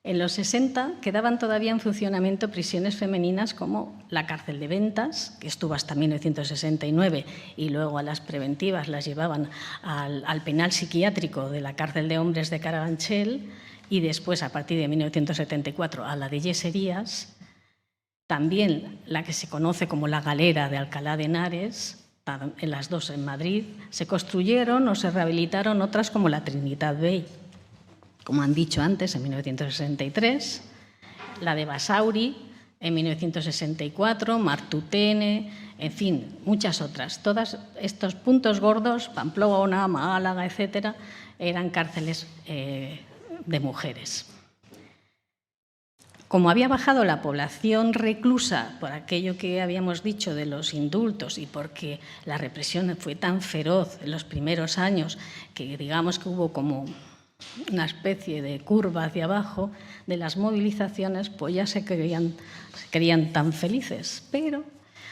En los 60 quedaban todavía en funcionamiento prisiones femeninas como la cárcel de Ventas, que estuvo hasta 1969, y luego a las preventivas las llevaban al penal psiquiátrico de la cárcel de hombres de Carabanchel y después, a partir de 1974, a la de Yeserías. También la que se conoce como la Galera de Alcalá de Henares, en las dos en Madrid. Se construyeron o se rehabilitaron otras como la Trinidad Bey, como han dicho antes, en 1963, la de Basauri en 1964, Martutene, en fin, muchas otras. Todos estos puntos gordos, Pamplona, Málaga, etcétera, eran cárceles de mujeres. Como había bajado la población reclusa por aquello que habíamos dicho de los indultos y porque la represión fue tan feroz en los primeros años que digamos que hubo como una especie de curva hacia abajo de las movilizaciones, pues ya se creían tan felices. Pero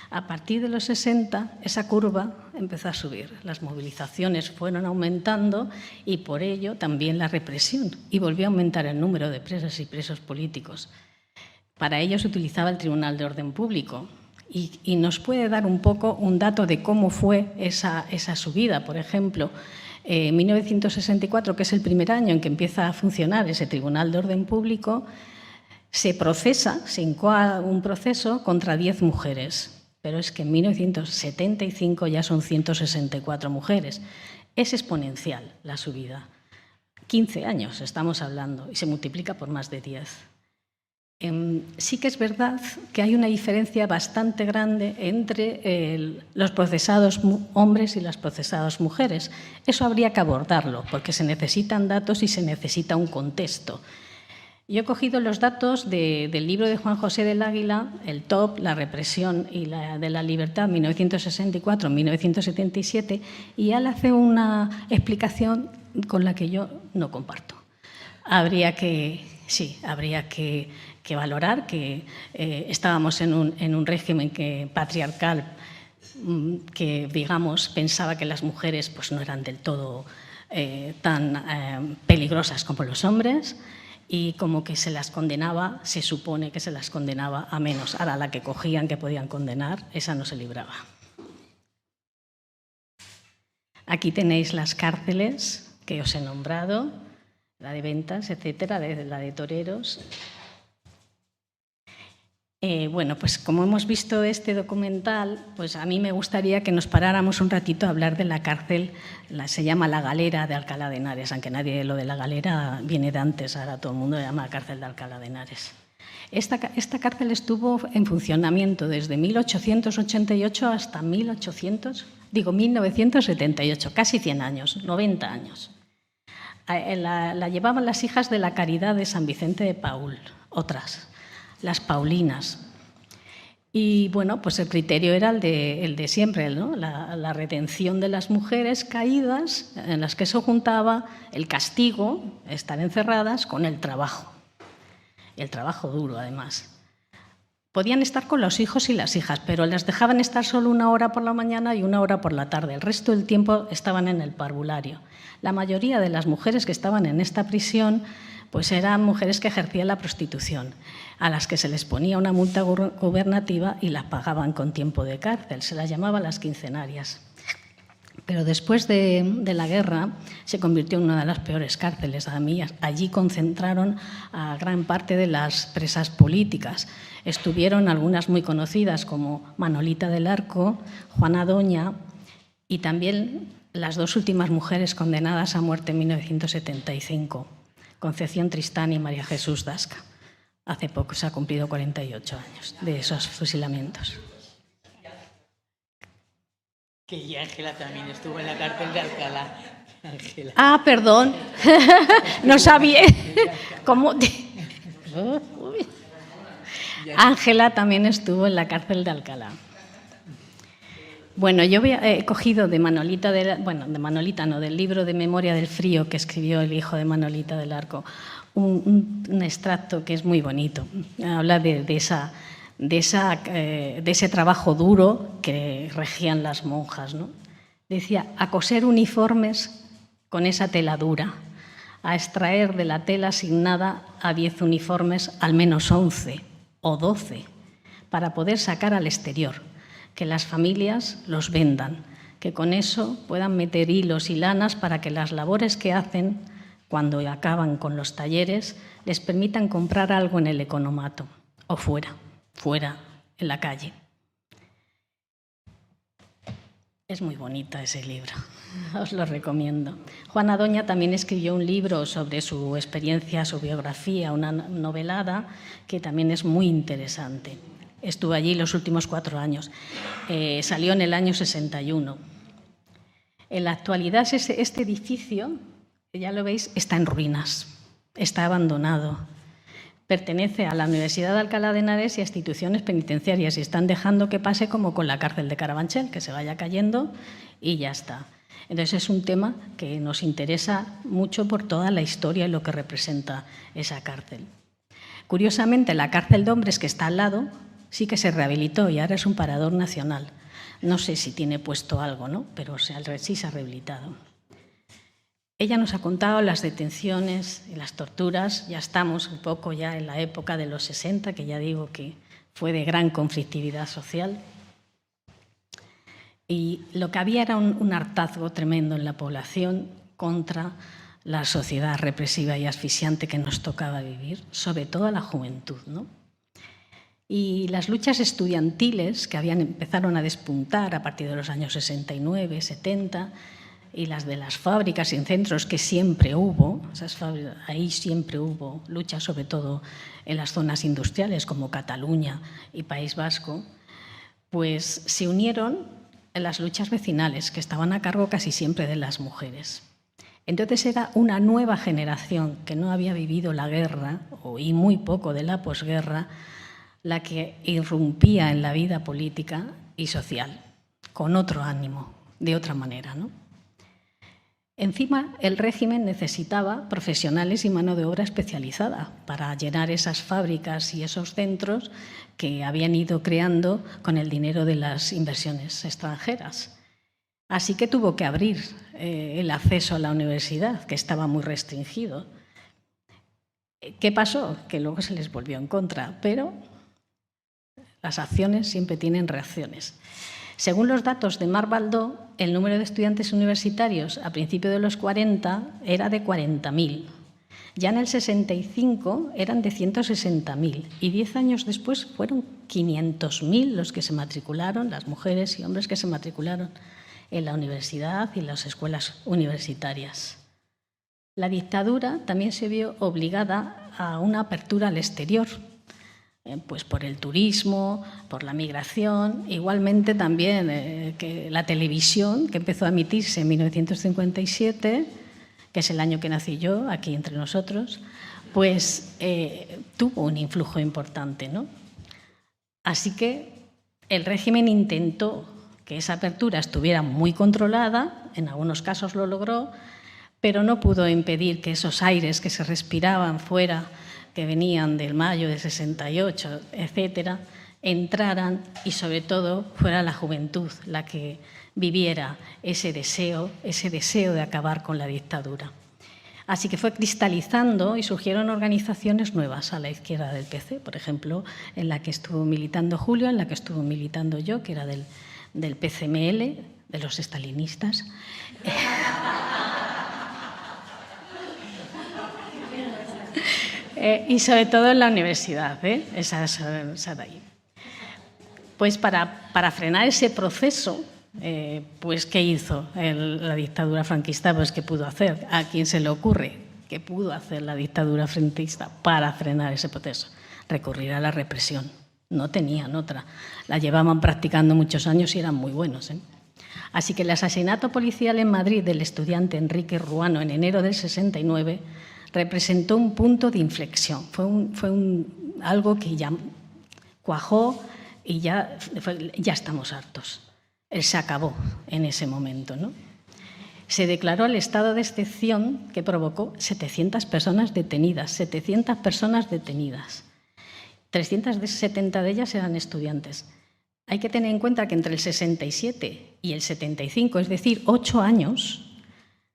a partir de los 60 esa curva empezó a subir. Las movilizaciones fueron aumentando y por ello también la represión. Y volvió a aumentar el número de presas y presos políticos. Para ello se utilizaba el Tribunal de Orden Público. Y nos puede dar un poco un dato de cómo fue esa subida. Por ejemplo, en 1964, que es el primer año en que empieza a funcionar ese Tribunal de Orden Público, se incoa un proceso contra 10 mujeres. Pero es que en 1975 ya son 164 mujeres. Es exponencial la subida. 15 años estamos hablando y se multiplica por más de 10. Sí que es verdad que hay una diferencia bastante grande entre los procesados hombres y las procesadas mujeres. Eso habría que abordarlo, porque se necesitan datos y se necesita un contexto. Yo he cogido los datos del libro de Juan José del Águila, el TOP, la represión y de la libertad, 1964-1977, y él hace una explicación con la que yo no comparto. Habría que valorar que estábamos en un régimen patriarcal que, digamos, pensaba que las mujeres pues, no eran del todo tan peligrosas como los hombres y como que se las condenaba, se supone que se las condenaba a menos. Ahora, la que cogían que podían condenar, esa no se libraba. Aquí tenéis las cárceles que os he nombrado, la de Ventas, etcétera, la de Toreros. Bueno, pues como hemos visto este documental, pues a mí me gustaría que nos paráramos un ratito a hablar de la cárcel, se llama La Galera de Alcalá de Henares, aunque nadie lo de la Galera viene de antes, ahora todo el mundo le llama cárcel de Alcalá de Henares. Esta cárcel estuvo en funcionamiento desde 1888 hasta 1978, casi 100 años, 90 años. La llevaban las hijas de la Caridad de San Vicente de Paúl, otras, las Paulinas. Y bueno, pues el criterio era el de siempre, ¿no? La retención de las mujeres caídas, en las que se juntaba el castigo, estar encerradas, con el trabajo duro además. Podían estar con los hijos y las hijas, pero las dejaban estar solo 1 hora por la mañana y 1 hora por la tarde. El resto del tiempo estaban en el parvulario. La mayoría de las mujeres que estaban en esta prisión pues eran mujeres que ejercían la prostitución, a las que se les ponía una multa gubernativa y las pagaban con tiempo de cárcel. Se las llamaba las quincenarias. Pero después de la guerra se convirtió en una de las peores cárceles. Allí concentraron a gran parte de las presas políticas. Estuvieron algunas muy conocidas como Manolita del Arco, Juana Doña y también las 2 últimas mujeres condenadas a muerte en 1975, Concepción Tristán y María Jesús Dasca. Hace poco se ha cumplido 48 años de esos fusilamientos. Que Ángela también estuvo en la cárcel de Alcalá. Ángela. Ah, perdón. No sabía. ¿Cómo? Ángela también estuvo en la cárcel de Alcalá. Bueno, yo he cogido de Manolita, de Manolita no, del libro de Memoria del Frío que escribió el hijo de Manolita del Arco, un extracto que es muy bonito. Habla de ese trabajo duro que regían las monjas, ¿no? Decía, a coser uniformes con esa tela dura, a extraer de la tela asignada a 10 uniformes al menos 11 o 12 para poder sacar al exterior, que las familias los vendan, que con eso puedan meter hilos y lanas para que las labores que hacen cuando acaban con los talleres les permitan comprar algo en el economato o fuera, en la calle. Es muy bonita ese libro, os lo recomiendo. Juana Doña también escribió un libro sobre su experiencia, su biografía, una novelada que también es muy interesante. Estuvo allí los últimos 4 años. Salió en el año 61. En la actualidad este edificio, ya lo veis, está en ruinas, está abandonado. Pertenece a la Universidad de Alcalá de Henares y a instituciones penitenciarias y están dejando que pase como con la cárcel de Carabanchel, que se vaya cayendo y ya está. Entonces es un tema que nos interesa mucho por toda la historia y lo que representa esa cárcel. Curiosamente, la cárcel de hombres que está al lado sí que se rehabilitó y ahora es un parador nacional. No sé si tiene puesto algo, ¿no? Pero sí se ha rehabilitado. Ella nos ha contado las detenciones y las torturas. Ya estamos un poco ya en la época de los 60, que ya digo que fue de gran conflictividad social. Y lo que había era un hartazgo tremendo en la población contra la sociedad represiva y asfixiante que nos tocaba vivir, sobre todo a la juventud, ¿no? Y las luchas estudiantiles que empezaron a despuntar a partir de los años 69, 70, y las de las fábricas y en centros que siempre hubo, ahí siempre hubo luchas, sobre todo en las zonas industriales como Cataluña y País Vasco, pues se unieron en las luchas vecinales que estaban a cargo casi siempre de las mujeres. Entonces era una nueva generación que no había vivido la guerra y muy poco de la posguerra, la que irrumpía en la vida política y social, con otro ánimo, de otra manera, ¿no? Encima, el régimen necesitaba profesionales y mano de obra especializada para llenar esas fábricas y esos centros que habían ido creando con el dinero de las inversiones extranjeras. Así que tuvo que abrir el acceso a la universidad, que estaba muy restringido. ¿Qué pasó? Que luego se les volvió en contra, pero las acciones siempre tienen reacciones. Según los datos de Marc Baldó, el número de estudiantes universitarios a principios de los 40 era de 40.000. Ya en el 65 eran de 160.000 y 10 años después fueron 500.000 los que se matricularon, las mujeres y hombres que se matricularon en la universidad y en las escuelas universitarias. La dictadura también se vio obligada a una apertura al exterior, pues por el turismo, por la migración, igualmente también que la televisión, que empezó a emitirse en 1957, que es el año que nací yo, aquí entre nosotros, pues tuvo un influjo importante, ¿no? Así que el régimen intentó que esa apertura estuviera muy controlada, en algunos casos lo logró, pero no pudo impedir que esos aires que se respiraban fuera, que venían del mayo de 68, etcétera, entraran y sobre todo fuera la juventud la que viviera ese deseo de acabar con la dictadura. Así que fue cristalizando y surgieron organizaciones nuevas a la izquierda del PC, por ejemplo, en la que estuvo militando Julio, en la que estuvo militando yo, que era del PCML, de los estalinistas. Y sobre todo en la universidad, esa de ahí. Pues para frenar ese proceso, pues ¿qué hizo la dictadura franquista? Pues ¿qué pudo hacer? ¿A quién se le ocurre? ¿Qué pudo hacer la dictadura franquista para frenar ese proceso? recurrir a la represión. No tenían otra. La llevaban practicando muchos años y eran muy buenos, ¿eh? Así que el asesinato policial en Madrid del estudiante Enrique Ruano en enero del 69 representó un punto de inflexión. Fue algo que ya cuajó y ya estamos hartos. Se acabó en ese momento, ¿no? Se declaró el estado de excepción que provocó 700 personas detenidas, 700 personas detenidas. 370 de ellas eran estudiantes. Hay que tener en cuenta que entre el 67 y el 75, es decir, 8 años,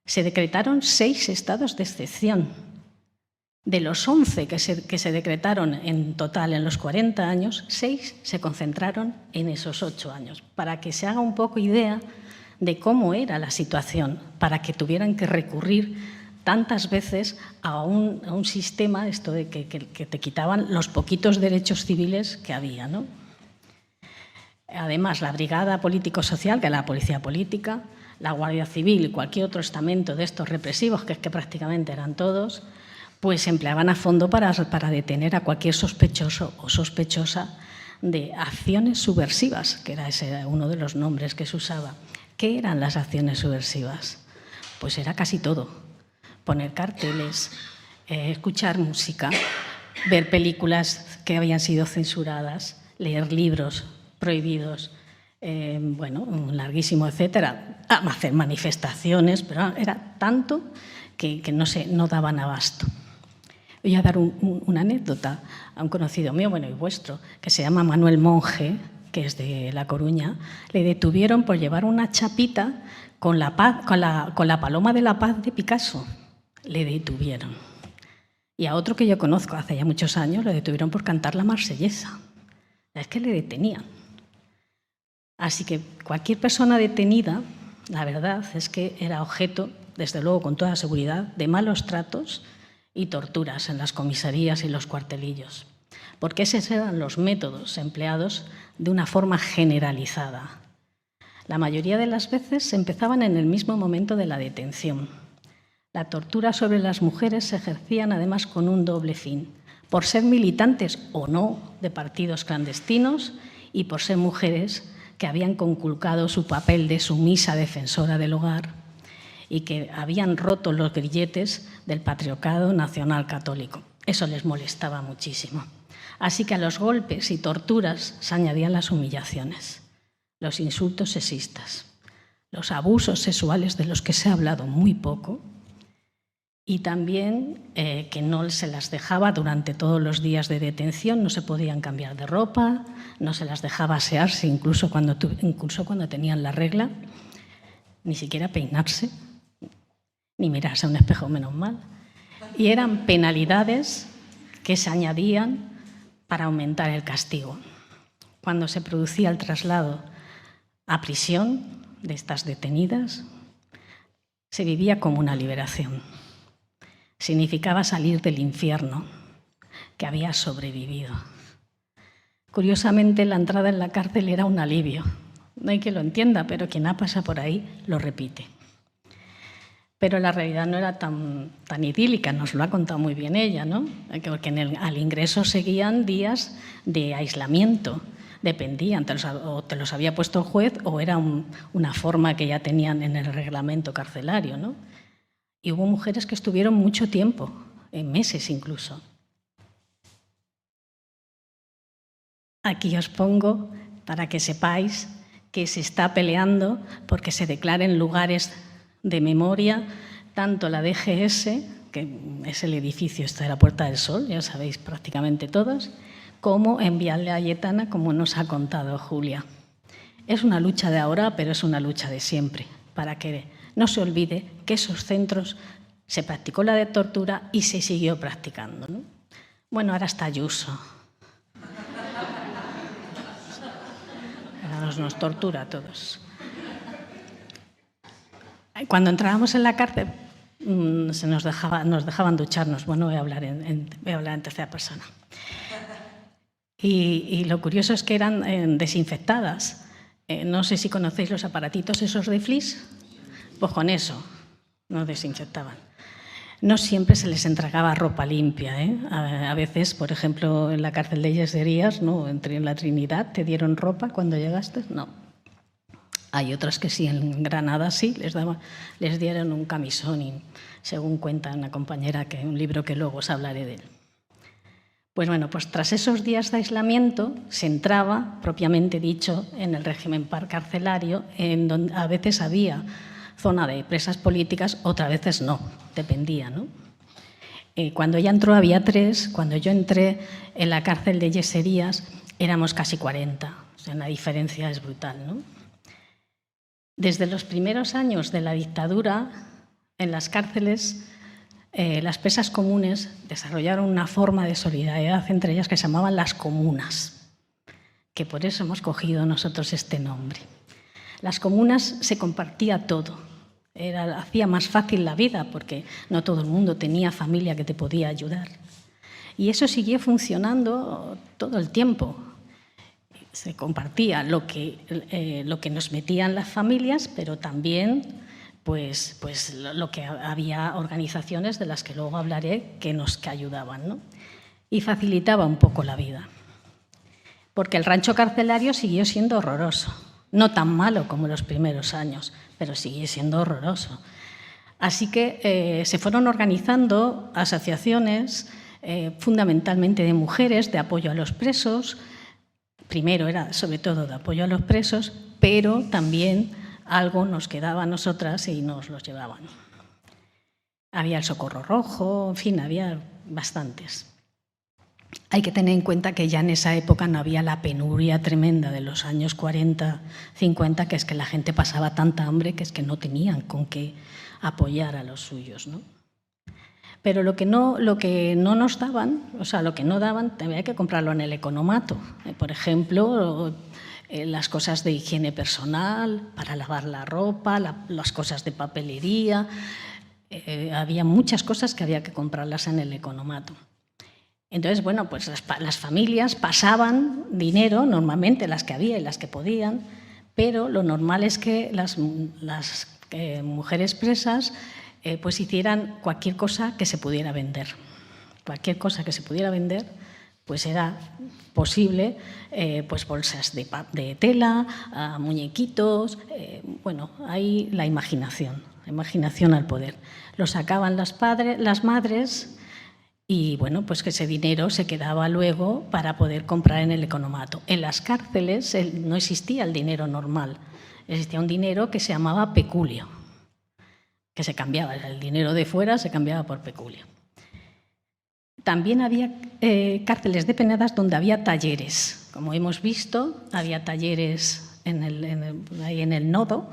se decretaron 6 estados de excepción. De los 11 que se decretaron en total en los 40 años, 6 se concentraron en esos 8 años, para que se haga un poco idea de cómo era la situación, para que tuvieran que recurrir tantas veces a un sistema, esto de que te quitaban los poquitos derechos civiles que había, ¿no? Además, la Brigada Político-Social, que era la policía política, la Guardia Civil y cualquier otro estamento de estos represivos, que es que prácticamente eran todos, pues se empleaban a fondo para detener a cualquier sospechoso o sospechosa de acciones subversivas, que era ese uno de los nombres que se usaba. ¿Qué eran las acciones subversivas? Pues era casi todo. Poner carteles, escuchar música, ver películas que habían sido censuradas, leer libros prohibidos, bueno, un larguísimo etcétera, hacer manifestaciones, pero era tanto que no daban abasto. Voy a dar una anécdota a un conocido mío, bueno, y vuestro, que se llama Manuel Monge, que es de La Coruña. Le detuvieron por llevar una chapita con la paloma de la paz de Picasso. Le detuvieron. Y a otro que yo conozco hace ya muchos años le detuvieron por cantar la Marsellesa. Es que le detenían. Así que cualquier persona detenida, la verdad es que era objeto, desde luego con toda seguridad, de malos tratos y torturas en las comisarías y los cuartelillos, porque esos eran los métodos empleados de una forma generalizada. La mayoría de las veces se empezaban en el mismo momento de la detención. La tortura sobre las mujeres se ejercían además con un doble fin, por ser militantes o no de partidos clandestinos y por ser mujeres que habían conculcado su papel de sumisa defensora del hogar y que habían roto los grilletes del patriarcado nacional católico. Eso les molestaba muchísimo. Así que a los golpes y torturas se añadían las humillaciones, los insultos sexistas, los abusos sexuales de los que se ha hablado muy poco y también que no se las dejaba durante todos los días de detención, no se podían cambiar de ropa, no se las dejaba asearse incluso cuando tenían la regla, ni siquiera peinarse, ni mirarse a un espejo, menos mal. Y eran penalidades que se añadían para aumentar el castigo. Cuando se producía el traslado a prisión de estas detenidas, se vivía como una liberación. Significaba salir del infierno que había sobrevivido. Curiosamente, la entrada en la cárcel era un alivio. No hay que lo entienda, pero quien ha pasado por ahí lo repite. Pero la realidad no era tan idílica, nos lo ha contado muy bien ella, ¿no? Porque al ingreso seguían días de aislamiento, dependían, te los había puesto el juez o era una forma que ya tenían en el reglamento carcelario, ¿no? Y hubo mujeres que estuvieron mucho tiempo, meses incluso. Aquí os pongo para que sepáis que se está peleando porque se declaren lugares de memoria, tanto la DGS, que es el edificio este de la Puerta del Sol, ya sabéis prácticamente todos, como en Vial de Ayetana, como nos ha contado Julia. Es una lucha de ahora, pero es una lucha de siempre, para que no se olvide que esos centros se practicó la de tortura y se siguió practicando, ¿no? Bueno, ahora está Ayuso. Ahora nos tortura a todos. Cuando entrábamos en la cárcel, nos dejaban ducharnos. Bueno, voy a hablar en tercera persona. Y lo curioso es que eran desinfectadas. No sé si conocéis los aparatitos esos de Flis. Pues con eso nos desinfectaban. no siempre se les entregaba ropa limpia, ¿eh? A veces, por ejemplo, en la cárcel de Yeserías, ¿no? En la Trinidad, ¿te dieron ropa cuando llegaste? No. Hay otras que sí, en Granada sí, les dieron un camisón, y según cuenta una compañera, que un libro que luego os hablaré de él. Pues bueno, pues tras esos días de aislamiento se entraba, propiamente dicho, en el régimen carcelario, en donde a veces había zona de presas políticas, otras veces no, dependía, ¿no? Cuando ella entró había 3, cuando yo entré en la cárcel de Yeserías éramos casi 40, o sea, la diferencia es brutal, ¿no? Desde los primeros años de la dictadura, en las cárceles, las presas comunes desarrollaron una forma de solidaridad entre ellas que se llamaban las comunas, que por eso hemos cogido nosotros este nombre. Las comunas se compartía todo, hacía más fácil la vida porque no todo el mundo tenía familia que te podía ayudar. Y eso siguió funcionando todo el tiempo. Se compartía lo que nos metían las familias, pero también pues lo que había organizaciones de las que luego hablaré que ayudaban, ¿no? Y facilitaba un poco la vida. Porque el rancho carcelario siguió siendo horroroso. No tan malo como los primeros años, pero sigue siendo horroroso. Así que se fueron organizando asociaciones, fundamentalmente de mujeres, de apoyo a los presos. Primero era sobre todo de apoyo a los presos, pero también algo nos quedaba a nosotras y nos los llevaban. Había el Socorro Rojo, en fin, había bastantes. Hay que tener en cuenta que ya en esa época no había la penuria tremenda de los años 40, 50, que es que la gente pasaba tanta hambre que es que no tenían con qué apoyar a los suyos, ¿no? Pero lo que no nos daban, o sea, lo que no daban, había que comprarlo en el economato. Por ejemplo, las cosas de higiene personal, para lavar la ropa, las cosas de papelería. Había muchas cosas que había que comprarlas en el economato. Entonces, bueno, pues las familias pasaban dinero, normalmente las que había y las que podían, pero lo normal es que las mujeres presas pues hicieran cualquier cosa que se pudiera vender. Cualquier cosa que se pudiera vender, pues era posible, pues bolsas de tela, muñequitos, bueno, ahí la imaginación al poder. Lo sacaban las madres y, bueno, pues que ese dinero se quedaba luego para poder comprar en el economato. En las cárceles no existía el dinero normal, existía un dinero que se llamaba peculio, que se cambiaba, el dinero de fuera se cambiaba por peculio. También había cárceles de penadas donde había talleres. Como hemos visto, había talleres ahí en el Nodo,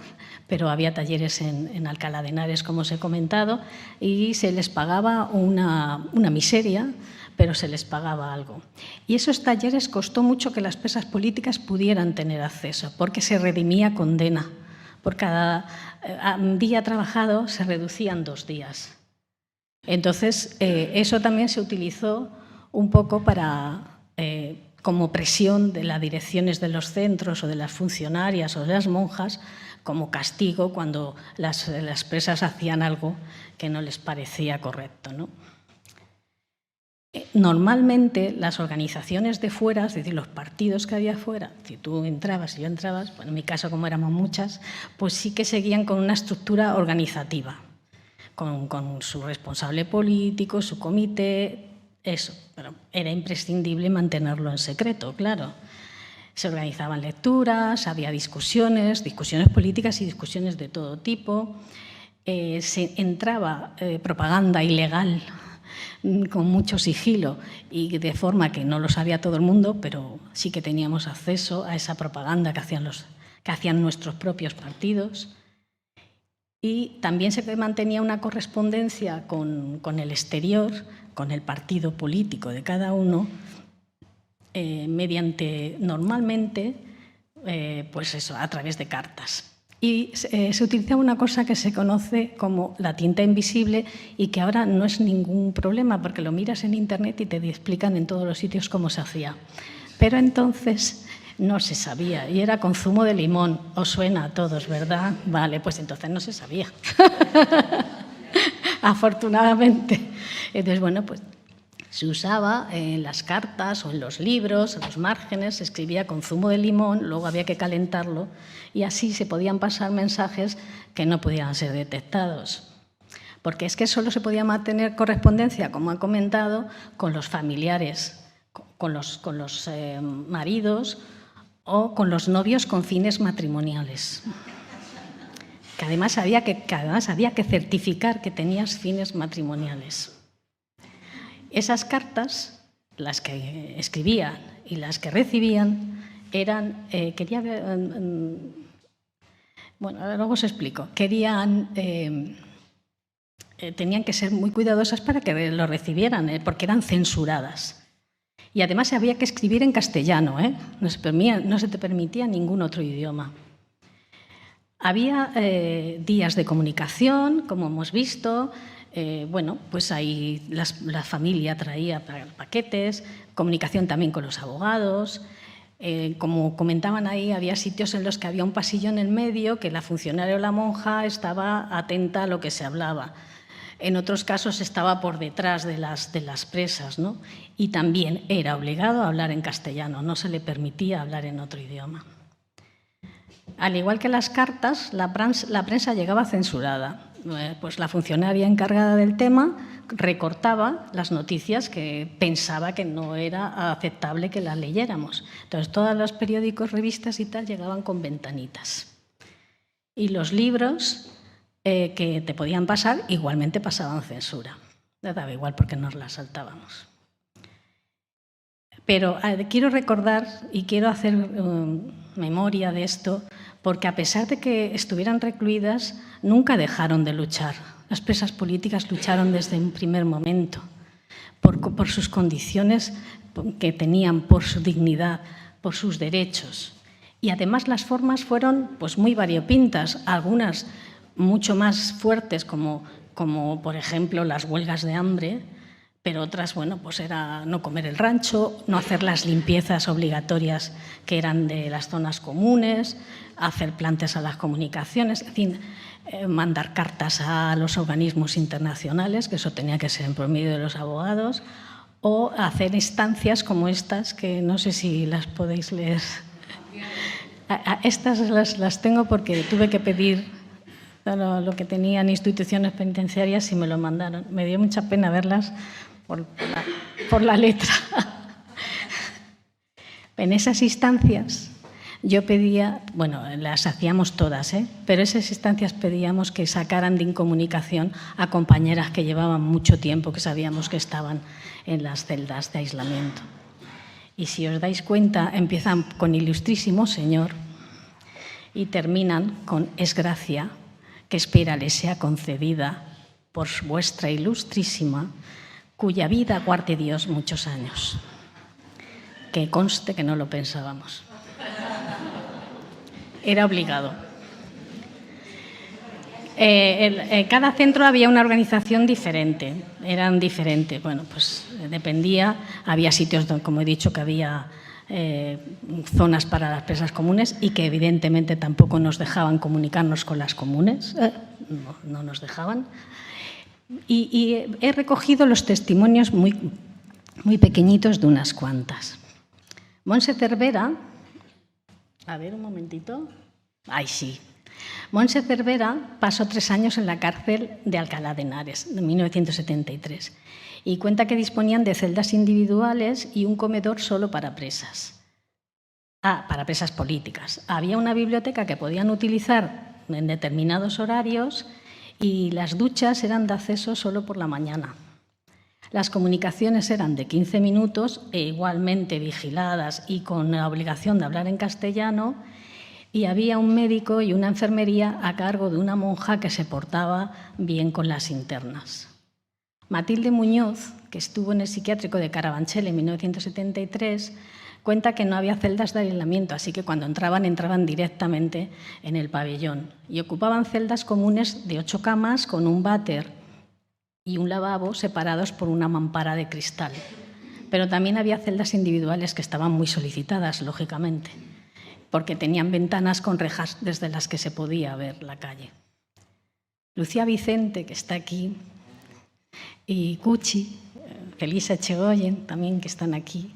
pero había talleres en Alcalá de Henares, como os he comentado, y se les pagaba una miseria, pero se les pagaba algo. Y esos talleres costó mucho que las presas políticas pudieran tener acceso, porque se redimía condena. Por cada día trabajado se reducían 2 días. Entonces, eso también se utilizó un poco como presión de las direcciones de los centros o de las funcionarias o de las monjas, como castigo cuando las presas hacían algo que no les parecía correcto, ¿no? Normalmente las organizaciones de fuera, es decir, los partidos que había fuera, si tú entrabas y yo entrabas, bueno, en mi caso como éramos muchas, pues sí que seguían con una estructura organizativa, con su responsable político, su comité, eso, pero era imprescindible mantenerlo en secreto, claro. Se organizaban lecturas, había discusiones políticas y discusiones de todo tipo. Se entraba propaganda ilegal con mucho sigilo y de forma que no lo sabía todo el mundo, pero sí que teníamos acceso a esa propaganda que hacían nuestros propios partidos. Y también se mantenía una correspondencia con el exterior, con el partido político de cada uno, mediante, normalmente, pues eso, a través de cartas. Y se utilizaba una cosa que se conoce como la tinta invisible y que ahora no es ningún problema porque lo miras en Internet y te explican en todos los sitios cómo se hacía. Pero entonces no se sabía y era con zumo de limón. Os suena a todos, ¿verdad? Vale, pues entonces no se sabía. afortunadamente. Entonces, bueno, pues se usaba en las cartas o en los libros, en los márgenes, se escribía con zumo de limón, luego había que calentarlo y así se podían pasar mensajes que no podían ser detectados. Porque es que solo se podía mantener correspondencia, como han comentado, con los familiares, con los maridos o con los novios con fines matrimoniales. Que además había que certificar que tenías fines matrimoniales. Esas cartas, las que escribían y las que recibían, eran, bueno, luego os explico, tenían que ser muy cuidadosas para que lo recibieran, porque eran censuradas. Y además había que escribir en castellano, no se te permitía ningún otro idioma. Había días de comunicación, como hemos visto. Bueno, pues ahí la familia traía paquetes, comunicación también con los abogados. Como comentaban ahí, había sitios en los que había un pasillo en el medio que la funcionaria o la monja estaba atenta a lo que se hablaba. En otros casos estaba por detrás de las presas, ¿no? Y también era obligado a hablar en castellano, no se le permitía hablar en otro idioma. Al igual que las cartas, la prensa llegaba censurada. Pues la funcionaria encargada del tema recortaba las noticias que pensaba que no era aceptable que las leyéramos. Entonces, todos los periódicos, revistas y tal llegaban con ventanitas. Y los libros que te podían pasar, igualmente pasaban censura. Me daba igual porque nos las saltábamos. Pero quiero recordar y quiero hacer memoria de esto, porque a pesar de que estuvieran recluidas, nunca dejaron de luchar. Las presas políticas lucharon desde un primer momento por sus condiciones que tenían, por su dignidad, por sus derechos. Y además las formas fueron pues, muy variopintas, algunas mucho más fuertes, como por ejemplo las huelgas de hambre, pero otras, bueno, pues era no comer el rancho, no hacer las limpiezas obligatorias que eran de las zonas comunes, hacer plantes a las comunicaciones, en fin, mandar cartas a los organismos internacionales, que eso tenía que ser en promedio de los abogados, o hacer estancias como estas, que no sé si las podéis leer. Estas las tengo porque tuve que pedir lo que tenían instituciones penitenciarias y me lo mandaron. Me dio mucha pena verlas por la letra. En esas instancias yo pedía, bueno, las hacíamos todas, pero esas instancias pedíamos que sacaran de incomunicación a compañeras que llevaban mucho tiempo, que sabíamos que estaban en las celdas de aislamiento. Y si os dais cuenta, empiezan con Ilustrísimo Señor y terminan con Es gracia que espera les sea concedida por vuestra ilustrísima, cuya vida guarde Dios muchos años. Que conste que no lo pensábamos. Era obligado. En cada centro había una organización diferente, eran diferentes. Bueno, pues dependía, había sitios donde, como he dicho, que había zonas para las presas comunes y que evidentemente tampoco nos dejaban comunicarnos con las comunes, no nos dejaban. Y he recogido los testimonios muy pequeñitos de unas cuantas. Montse Cervera, a ver un momentito, ay sí, Montse Cervera pasó 3 años en la cárcel de Alcalá de Henares, en 1973, y cuenta que disponían de celdas individuales y un comedor solo para presas. Para presas políticas. Había una biblioteca que podían utilizar en determinados horarios y las duchas eran de acceso solo por la mañana. Las comunicaciones eran de 15 minutos e igualmente vigiladas y con la obligación de hablar en castellano, y había un médico y una enfermería a cargo de una monja que se portaba bien con las internas. Matilde Muñoz, que estuvo en el psiquiátrico de Carabanchel en 1973, cuenta que no había celdas de aislamiento, así que cuando entraban directamente en el pabellón y ocupaban celdas comunes de 8 camas con un váter y un lavabo separados por una mampara de cristal. Pero también había celdas individuales que estaban muy solicitadas, lógicamente, porque tenían ventanas con rejas desde las que se podía ver la calle. Lucía Vicente, que está aquí, y Cuchi, Felisa Echegoyen, también que están aquí,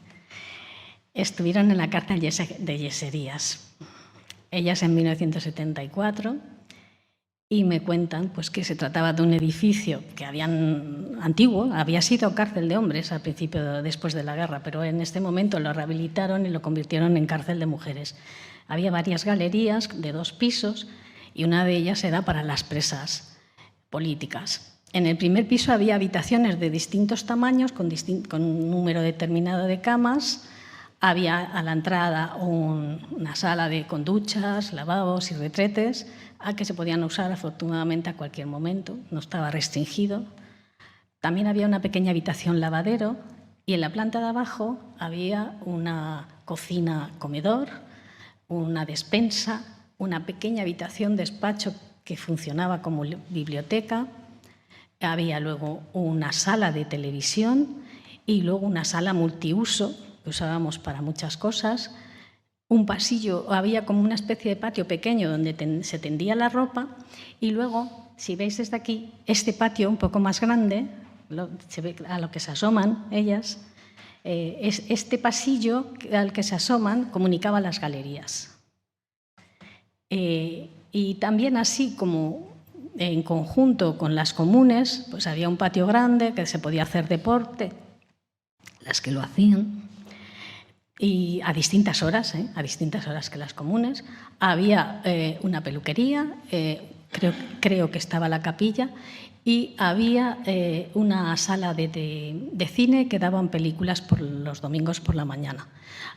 estuvieron en la cárcel de Yeserías. Ellas en 1974, y me cuentan pues, que se trataba de un edificio que antiguo, había sido cárcel de hombres al principio, después de la guerra, pero en este momento lo rehabilitaron y lo convirtieron en cárcel de mujeres. Había varias galerías de 2 pisos y una de ellas era para las presas políticas. En el primer piso había habitaciones de distintos tamaños, con un número determinado de camas. Había a la entrada una sala con duchas, lavabos y retretes, que se podían usar afortunadamente a cualquier momento, no estaba restringido. También había una pequeña habitación lavadero y en la planta de abajo había una cocina-comedor, una despensa, una pequeña habitación despacho que funcionaba como biblioteca. Había luego una sala de televisión y luego una sala multiuso que usábamos para muchas cosas, un pasillo, había como una especie de patio pequeño donde se tendía la ropa y luego, si veis desde aquí, este patio un poco más grande, se ve a lo que se asoman ellas, este pasillo al que se asoman comunicaba las galerías. Y también así como en conjunto con las comunes, pues había un patio grande que se podía hacer deporte, las que lo hacían. Y a distintas horas que las comunes. Había una peluquería, creo que estaba la capilla, y había una sala de cine que daban películas los domingos por la mañana.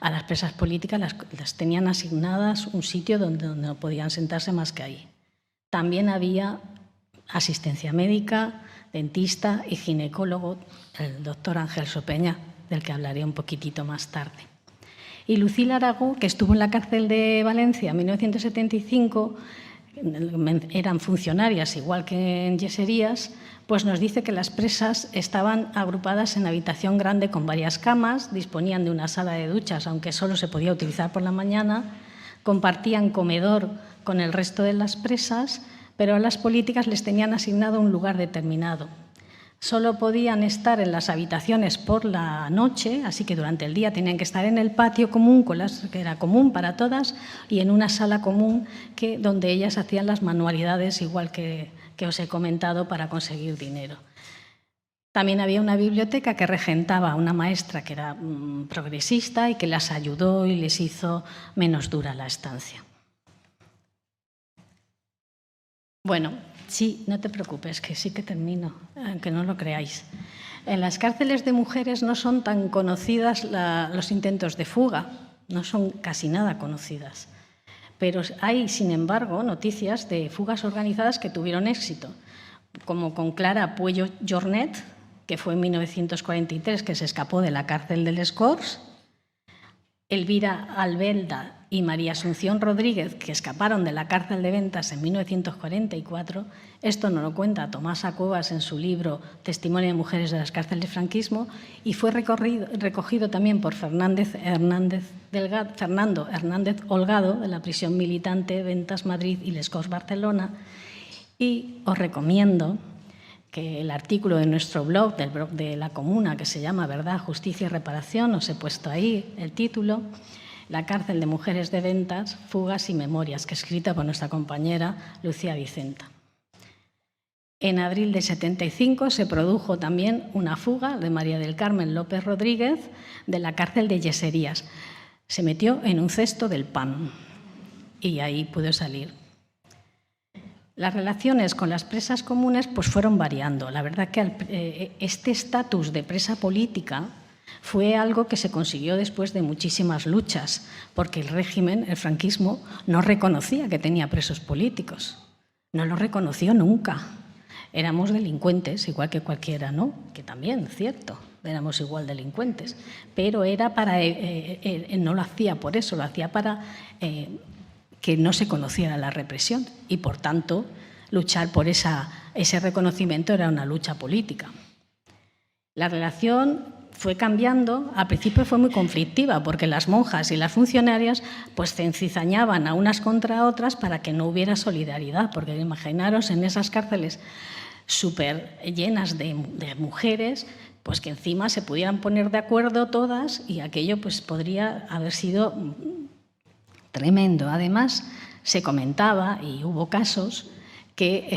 A las presas políticas las tenían asignadas un sitio donde no podían sentarse más que ahí. También había asistencia médica, dentista y ginecólogo, el doctor Ángel Sopeña, del que hablaré un poquitito más tarde. Y Lucila Aragó, que estuvo en la cárcel de Valencia en 1975, eran funcionarias igual que en Yeserías, pues nos dice que las presas estaban agrupadas en habitación grande con varias camas, disponían de una sala de duchas, aunque solo se podía utilizar por la mañana, compartían comedor con el resto de las presas, pero a las políticas les tenían asignado un lugar determinado. Solo podían estar en las habitaciones por la noche, así que durante el día tenían que estar en el patio común, que era común para todas, y en una sala común donde ellas hacían las manualidades, igual que os he comentado, para conseguir dinero. También había una biblioteca que regentaba una maestra que era progresista y que las ayudó y les hizo menos dura la estancia. Bueno, sí, no te preocupes, que sí que termino, aunque no lo creáis. En las cárceles de mujeres no son tan conocidas los intentos de fuga, no son casi nada conocidas. Pero hay, sin embargo, noticias de fugas organizadas que tuvieron éxito, como con Clara Puello Jornet, que fue en 1943, que se escapó de la cárcel del Escors, Elvira Albelda y María Asunción Rodríguez, que escaparon de la cárcel de Ventas en 1944. Esto nos lo cuenta Tomasa Cuevas en su libro Testimonio de mujeres de las cárceles del franquismo, y fue recogido también por Fernando Hernández Holgado, de la prisión militante Ventas Madrid y Les Corts Barcelona. Y os recomiendo que el artículo de nuestro blog, del blog de la Comuna, que se llama Verdad, Justicia y Reparación, os he puesto ahí el título, La cárcel de mujeres de Ventas, fugas y memorias, que es escrita por nuestra compañera Lucía Vicenta. En abril de 75 se produjo también una fuga de María del Carmen López Rodríguez de la cárcel de Yeserías. Se metió en un cesto del pan y ahí pudo salir. Las relaciones con las presas comunes pues fueron variando. La verdad que este estatus de presa política fue algo que se consiguió después de muchísimas luchas, porque el régimen, el franquismo, no reconocía que tenía presos políticos. No lo reconoció nunca. Éramos delincuentes, igual que cualquiera, ¿no? Que también, cierto, éramos igual delincuentes. Pero era no lo hacía por eso, lo hacía para que no se conociera la represión y, por tanto, luchar por ese reconocimiento era una lucha política. La relación fue cambiando. Al principio fue muy conflictiva porque las monjas y las funcionarias pues se encizañaban a unas contra otras para que no hubiera solidaridad, porque imaginaros en esas cárceles súper llenas de mujeres, pues que encima se pudieran poner de acuerdo todas y aquello pues podría haber sido tremendo. Además, se comentaba, y hubo casos, que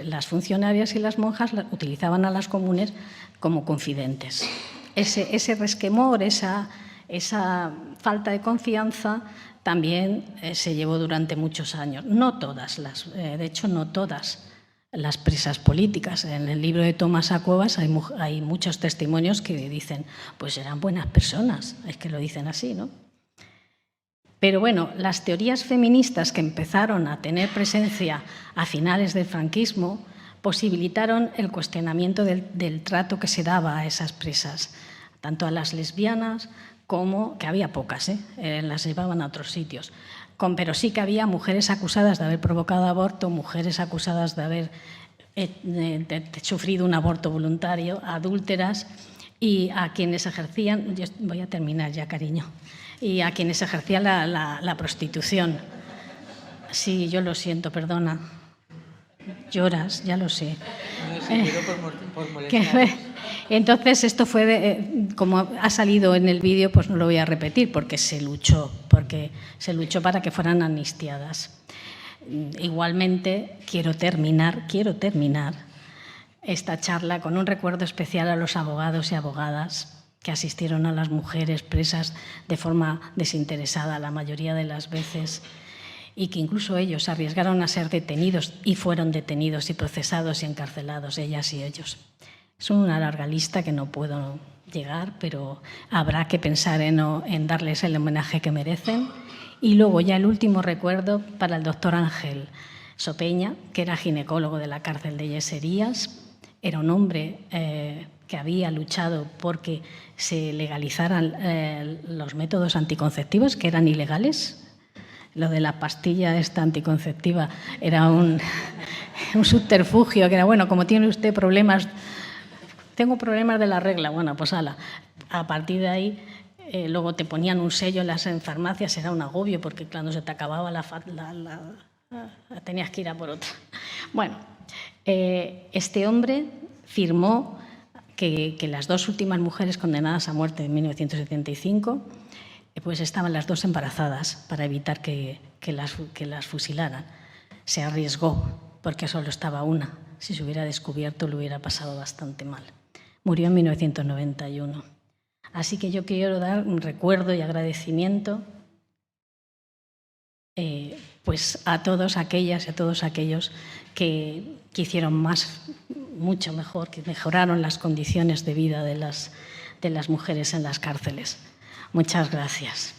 las funcionarias y las monjas utilizaban a las comunes como confidentes. Ese resquemor, esa falta de confianza también se llevó durante muchos años. No todas, de hecho, no todas las presas políticas. En el libro de Tomás A. Cuevas hay muchos testimonios que dicen, pues eran buenas personas, es que lo dicen así, ¿no? Pero bueno, las teorías feministas que empezaron a tener presencia a finales del franquismo posibilitaron el cuestionamiento del trato que se daba a esas presas, tanto a las lesbianas como, que había pocas, las llevaban a otros sitios, pero sí que había mujeres acusadas de haber provocado aborto, mujeres acusadas de haber sufrido un aborto voluntario, adúlteras, y a quienes ejercían, voy a terminar ya, cariño, y a quienes ejercían la prostitución. Sí, yo lo siento, perdona. Lloras, ya lo sé. No sé, por molestar. Entonces, esto fue, como ha salido en el vídeo, pues no lo voy a repetir, porque se luchó para que fueran amnistiadas. Igualmente, quiero terminar esta charla con un recuerdo especial a los abogados y abogadas que asistieron a las mujeres presas de forma desinteresada la mayoría de las veces, y que incluso ellos arriesgaron a ser detenidos y fueron detenidos y procesados y encarcelados, ellas y ellos. Es una larga lista que no puedo llegar, pero habrá que pensar en darles el homenaje que merecen. Y luego ya el último recuerdo para el doctor Ángel Sopeña, que era ginecólogo de la cárcel de Yeserías. Era un hombre que había luchado porque se legalizaran los métodos anticonceptivos, que eran ilegales. Lo de la pastilla esta anticonceptiva era un subterfugio, que era, bueno, como tiene usted problemas, tengo problemas de la regla, bueno, pues ala. A partir de ahí, luego te ponían un sello en las farmacias, era un agobio, porque cuando se te acababa tenías que ir a por otra. Bueno, este hombre firmó que las dos últimas mujeres condenadas a muerte en 1975 pues estaban las dos embarazadas para evitar que las fusilaran. Se arriesgó porque solo estaba una. Si se hubiera descubierto, lo hubiera pasado bastante mal. Murió en 1991. Así que yo quiero dar un recuerdo y agradecimiento pues a todas aquellas y a todos aquellos que hicieron mucho mejor, que mejoraron las condiciones de vida de las mujeres en las cárceles. Muchas gracias.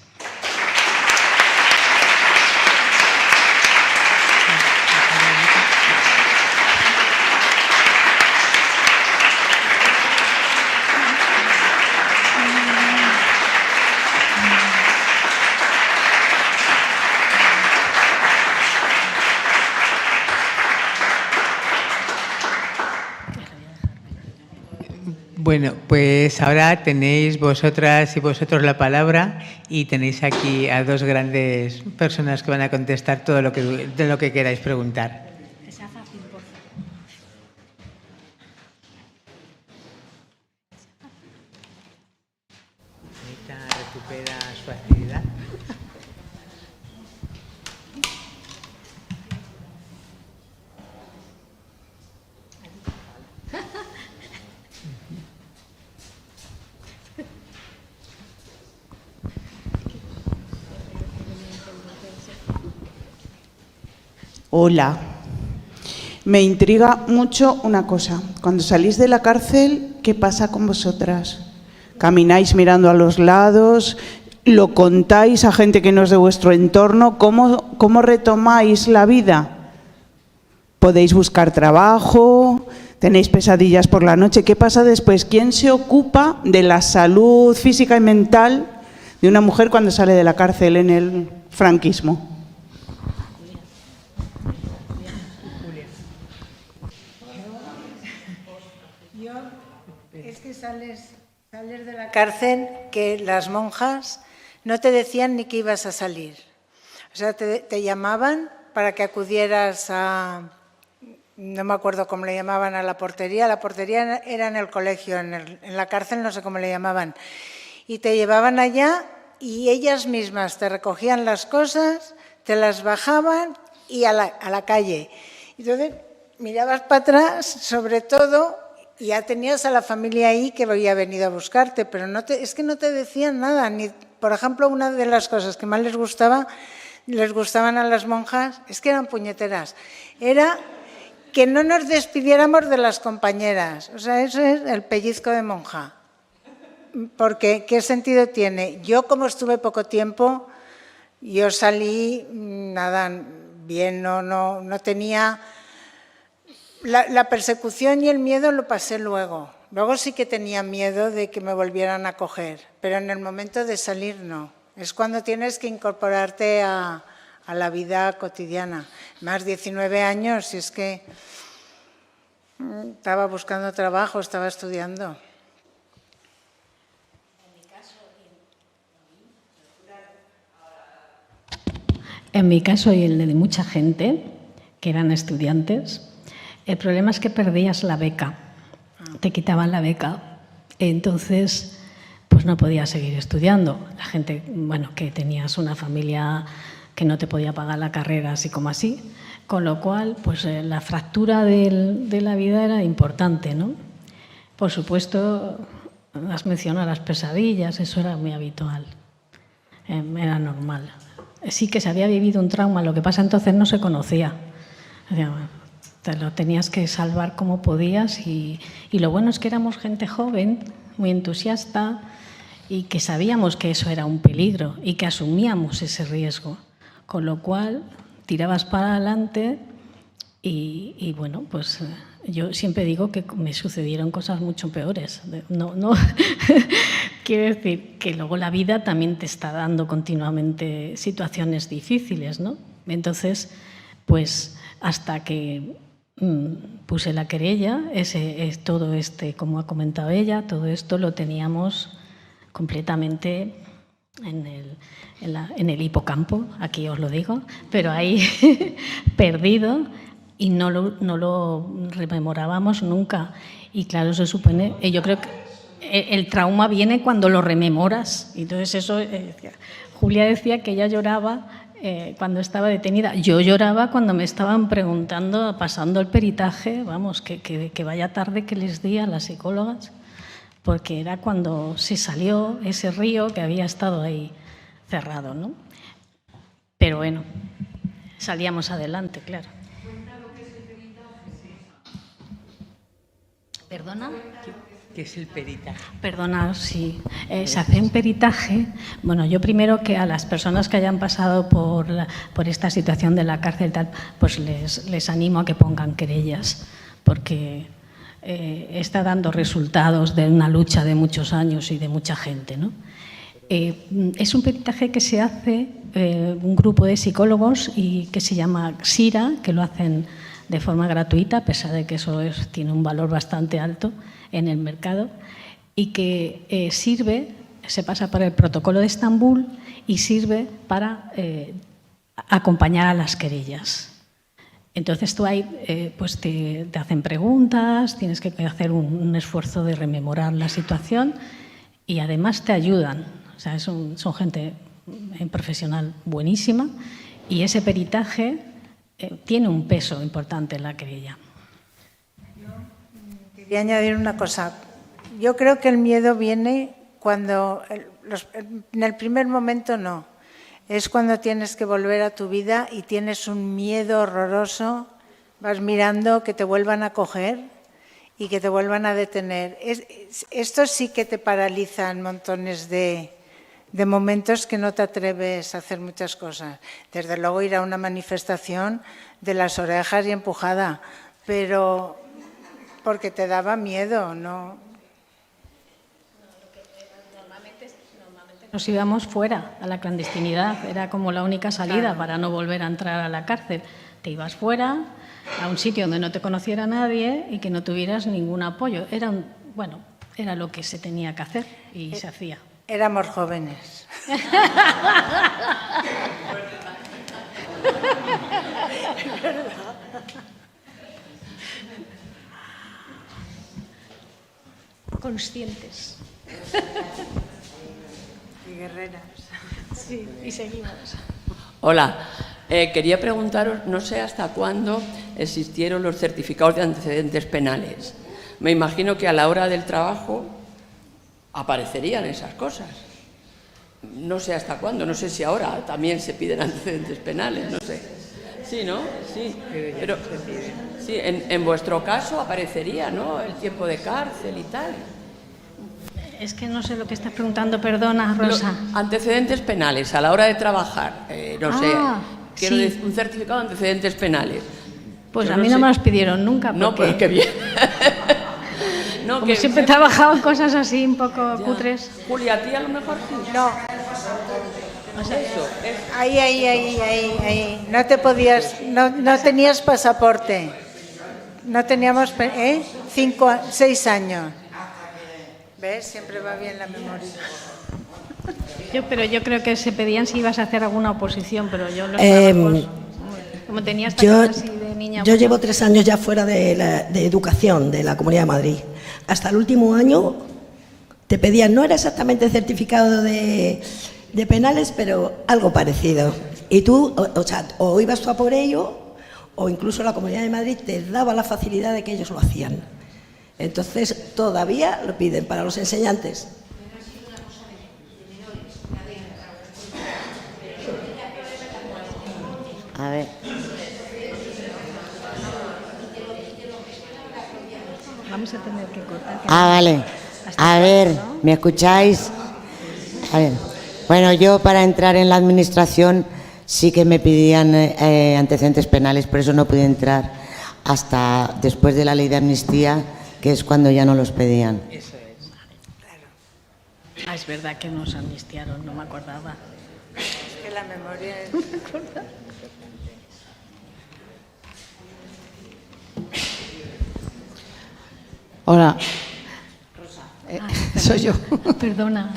Bueno, pues ahora tenéis vosotras y vosotros la palabra y tenéis aquí a dos grandes personas que van a contestar todo lo que queráis preguntar. Que sea fácil, por favor. Anita recupera su actividad. Hola. Me intriga mucho una cosa. Cuando salís de la cárcel, ¿qué pasa con vosotras? ¿Camináis mirando a los lados? ¿Lo contáis a gente que no es de vuestro entorno? ¿Cómo retomáis la vida? ¿Podéis buscar trabajo? ¿Tenéis pesadillas por la noche? ¿Qué pasa después? ¿Quién se ocupa de la salud física y mental de una mujer cuando sale de la cárcel en el franquismo? Es que sales de la cárcel que las monjas no te decían ni que ibas a salir. O sea, te llamaban para que acudieras a no me acuerdo cómo le llamaban a la portería era en el colegio, en la cárcel no sé cómo le llamaban, y te llevaban allá y ellas mismas te recogían las cosas, te las bajaban y a la calle. Entonces mirabas para atrás, sobre todo, y ya tenías a la familia ahí que había venido a buscarte, pero es que no te decían nada. Ni, por ejemplo, una de las cosas que más les gustaban a las monjas, es que eran puñeteras, era que no nos despidiéramos de las compañeras. O sea, eso es el pellizco de monja. Porque, ¿qué sentido tiene? Yo, como estuve poco tiempo, yo salí, nada, bien, no tenía... La persecución y el miedo lo pasé luego. Luego sí que tenía miedo de que me volvieran a coger, pero en el momento de salir no. Es cuando tienes que incorporarte a la vida cotidiana. Más 19 años, y es que estaba buscando trabajo, estaba estudiando. En mi caso y el de mucha gente, que eran estudiantes, el problema es que perdías la beca, te quitaban la beca, entonces pues no podías seguir estudiando. La gente, bueno, que tenías una familia que no te podía pagar la carrera así como así, con lo cual pues la fractura de la vida era importante, ¿no? Por supuesto, has mencionado las pesadillas, eso era muy habitual, era normal. Sí que se había vivido un trauma, lo que pasa entonces no se conocía. Te lo tenías que salvar como podías y lo bueno es que éramos gente joven, muy entusiasta y que sabíamos que eso era un peligro y que asumíamos ese riesgo. Con lo cual tirabas para adelante y bueno, pues yo siempre digo que me sucedieron cosas mucho peores. No quiero decir que luego la vida también te está dando continuamente situaciones difíciles, ¿no? Entonces, pues hasta que puse la querella, todo como ha comentado ella, todo esto lo teníamos completamente en el hipocampo, aquí os lo digo, pero ahí perdido y no lo rememorábamos nunca. Y claro, se supone, yo creo que el trauma viene cuando lo rememoras. Entonces eso, Julia decía que ella lloraba cuando estaba detenida. Yo lloraba cuando me estaban preguntando, pasando el peritaje, vamos, que vaya tarde que les di a las psicólogas, porque era cuando se salió ese río que había estado ahí cerrado, ¿no? Pero bueno, salíamos adelante, claro. ¿Perdona? ¿Qué es el peritaje? Perdona, sí. Se hace un peritaje. Bueno, yo primero que a las personas que hayan pasado por esta situación de la cárcel, tal, pues les animo a que pongan querellas, porque está dando resultados de una lucha de muchos años y de mucha gente, ¿no? Es un peritaje que se hace un grupo de psicólogos y que se llama XIRA, que lo hacen de forma gratuita, a pesar de que eso tiene un valor bastante alto en el mercado, y que se pasa por el protocolo de Estambul y sirve para acompañar a las querellas. Entonces tú ahí pues te hacen preguntas, tienes que hacer un esfuerzo de rememorar la situación y además te ayudan. O sea, son gente profesional buenísima y ese peritaje tiene un peso importante en la querella. Quería añadir una cosa. Yo creo que el miedo viene cuando, en el primer momento no, es cuando tienes que volver a tu vida y tienes un miedo horroroso, vas mirando que te vuelvan a coger y que te vuelvan a detener. Esto sí que te paraliza en montones de momentos que no te atreves a hacer muchas cosas. Desde luego ir a una manifestación de las orejas y empujada, pero porque te daba miedo, ¿no? Normalmente nos íbamos fuera, a la clandestinidad. Era como la única salida para no volver a entrar a la cárcel. Te ibas fuera, a un sitio donde no te conociera nadie y que no tuvieras ningún apoyo. Era lo que se tenía que hacer y se hacía. Éramos jóvenes. conscientes. Y guerreras. Sí, y seguimos. Hola, quería preguntaros, no sé hasta cuándo existieron los certificados de antecedentes penales. Me imagino que a la hora del trabajo aparecerían esas cosas. No sé hasta cuándo, no sé si ahora también se piden antecedentes penales, no sé. Sí, ¿no? Sí, pero sí, en vuestro caso aparecería, ¿no? El tiempo de cárcel y tal. Es que no sé lo que estás preguntando, perdona, Rosa. Antecedentes penales a la hora de trabajar, no sé, quiero sí. decir, un certificado de antecedentes penales. Pues Yo a mí no sé. me los pidieron nunca. No, porque pero qué bien. No, como siempre he trabajado en cosas así un poco cutres. Julia, a ti a lo mejor sí. No, ahí. No te podías, no tenías pasaporte. No teníamos, 6 años. ¿Ves? Siempre va bien la memoria. Pero yo creo que se pedían si ibas a hacer alguna oposición, pero yo los trabajos, como tenía esta cosa así de niña... Yo llevo 3 años ya fuera de educación de la Comunidad de Madrid. Hasta el último año te pedían, no era exactamente certificado de penales, pero algo parecido. Y tú, o ibas tú a por ello, o incluso la Comunidad de Madrid te daba la facilidad de que ellos lo hacían. Entonces, todavía lo piden para los enseñantes. A ver. Vamos a tener que cortar. Vale. A ver, ¿me escucháis? A ver. Bueno, yo para entrar en la administración sí que me pedían antecedentes penales, por eso no pude entrar hasta después de la ley de amnistía, que es cuando ya no los pedían. Eso es. Ah, es verdad que nos amnistiaron, no me acordaba. Es que la memoria es... Hola. Soy yo. Perdona.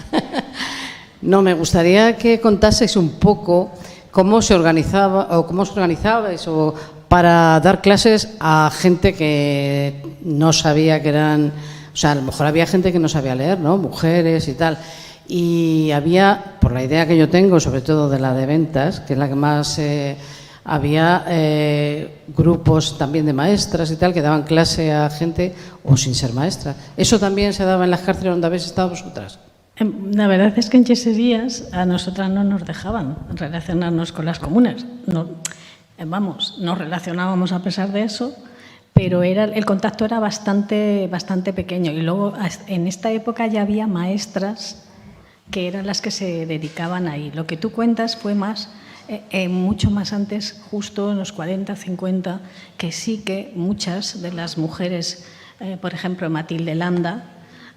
No, me gustaría que contaseis un poco cómo se organizaba o cómo os organizabais o para dar clases a gente que no sabía que eran, o sea, a lo mejor había gente que no sabía leer, ¿no? Mujeres y tal. Y había, por la idea que yo tengo, sobre todo de la de ventas, que es la que más había grupos también de maestras y tal que daban clase a gente o sin ser maestras. ¿Eso también se daba en las cárceles donde habéis estado vosotras? La verdad es que en Yeserías a nosotras no nos dejaban relacionarnos con las comunes. No, nos relacionábamos a pesar de eso, pero el contacto era bastante pequeño. Y luego en esta época ya había maestras que eran las que se dedicaban ahí. Lo que tú cuentas fue mucho más antes, justo en los 40, 50, que sí que muchas de las mujeres, por ejemplo Matilde Landa,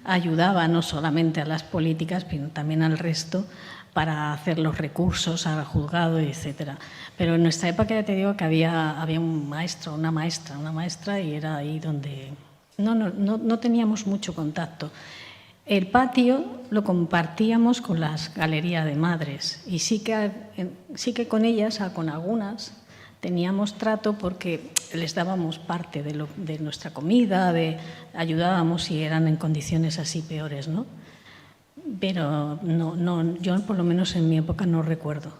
ayudaba no solamente a las políticas, sino también al resto para hacer los recursos al juzgado, etcétera. Pero en nuestra época ya te digo que había un maestro, una maestra, y era ahí donde no teníamos mucho contacto. El patio lo compartíamos con las galerías de madres y sí que con ellas, con algunas, teníamos trato porque les dábamos parte de nuestra comida, ayudábamos si eran en condiciones así peores, ¿no? Pero yo por lo menos en mi época no recuerdo.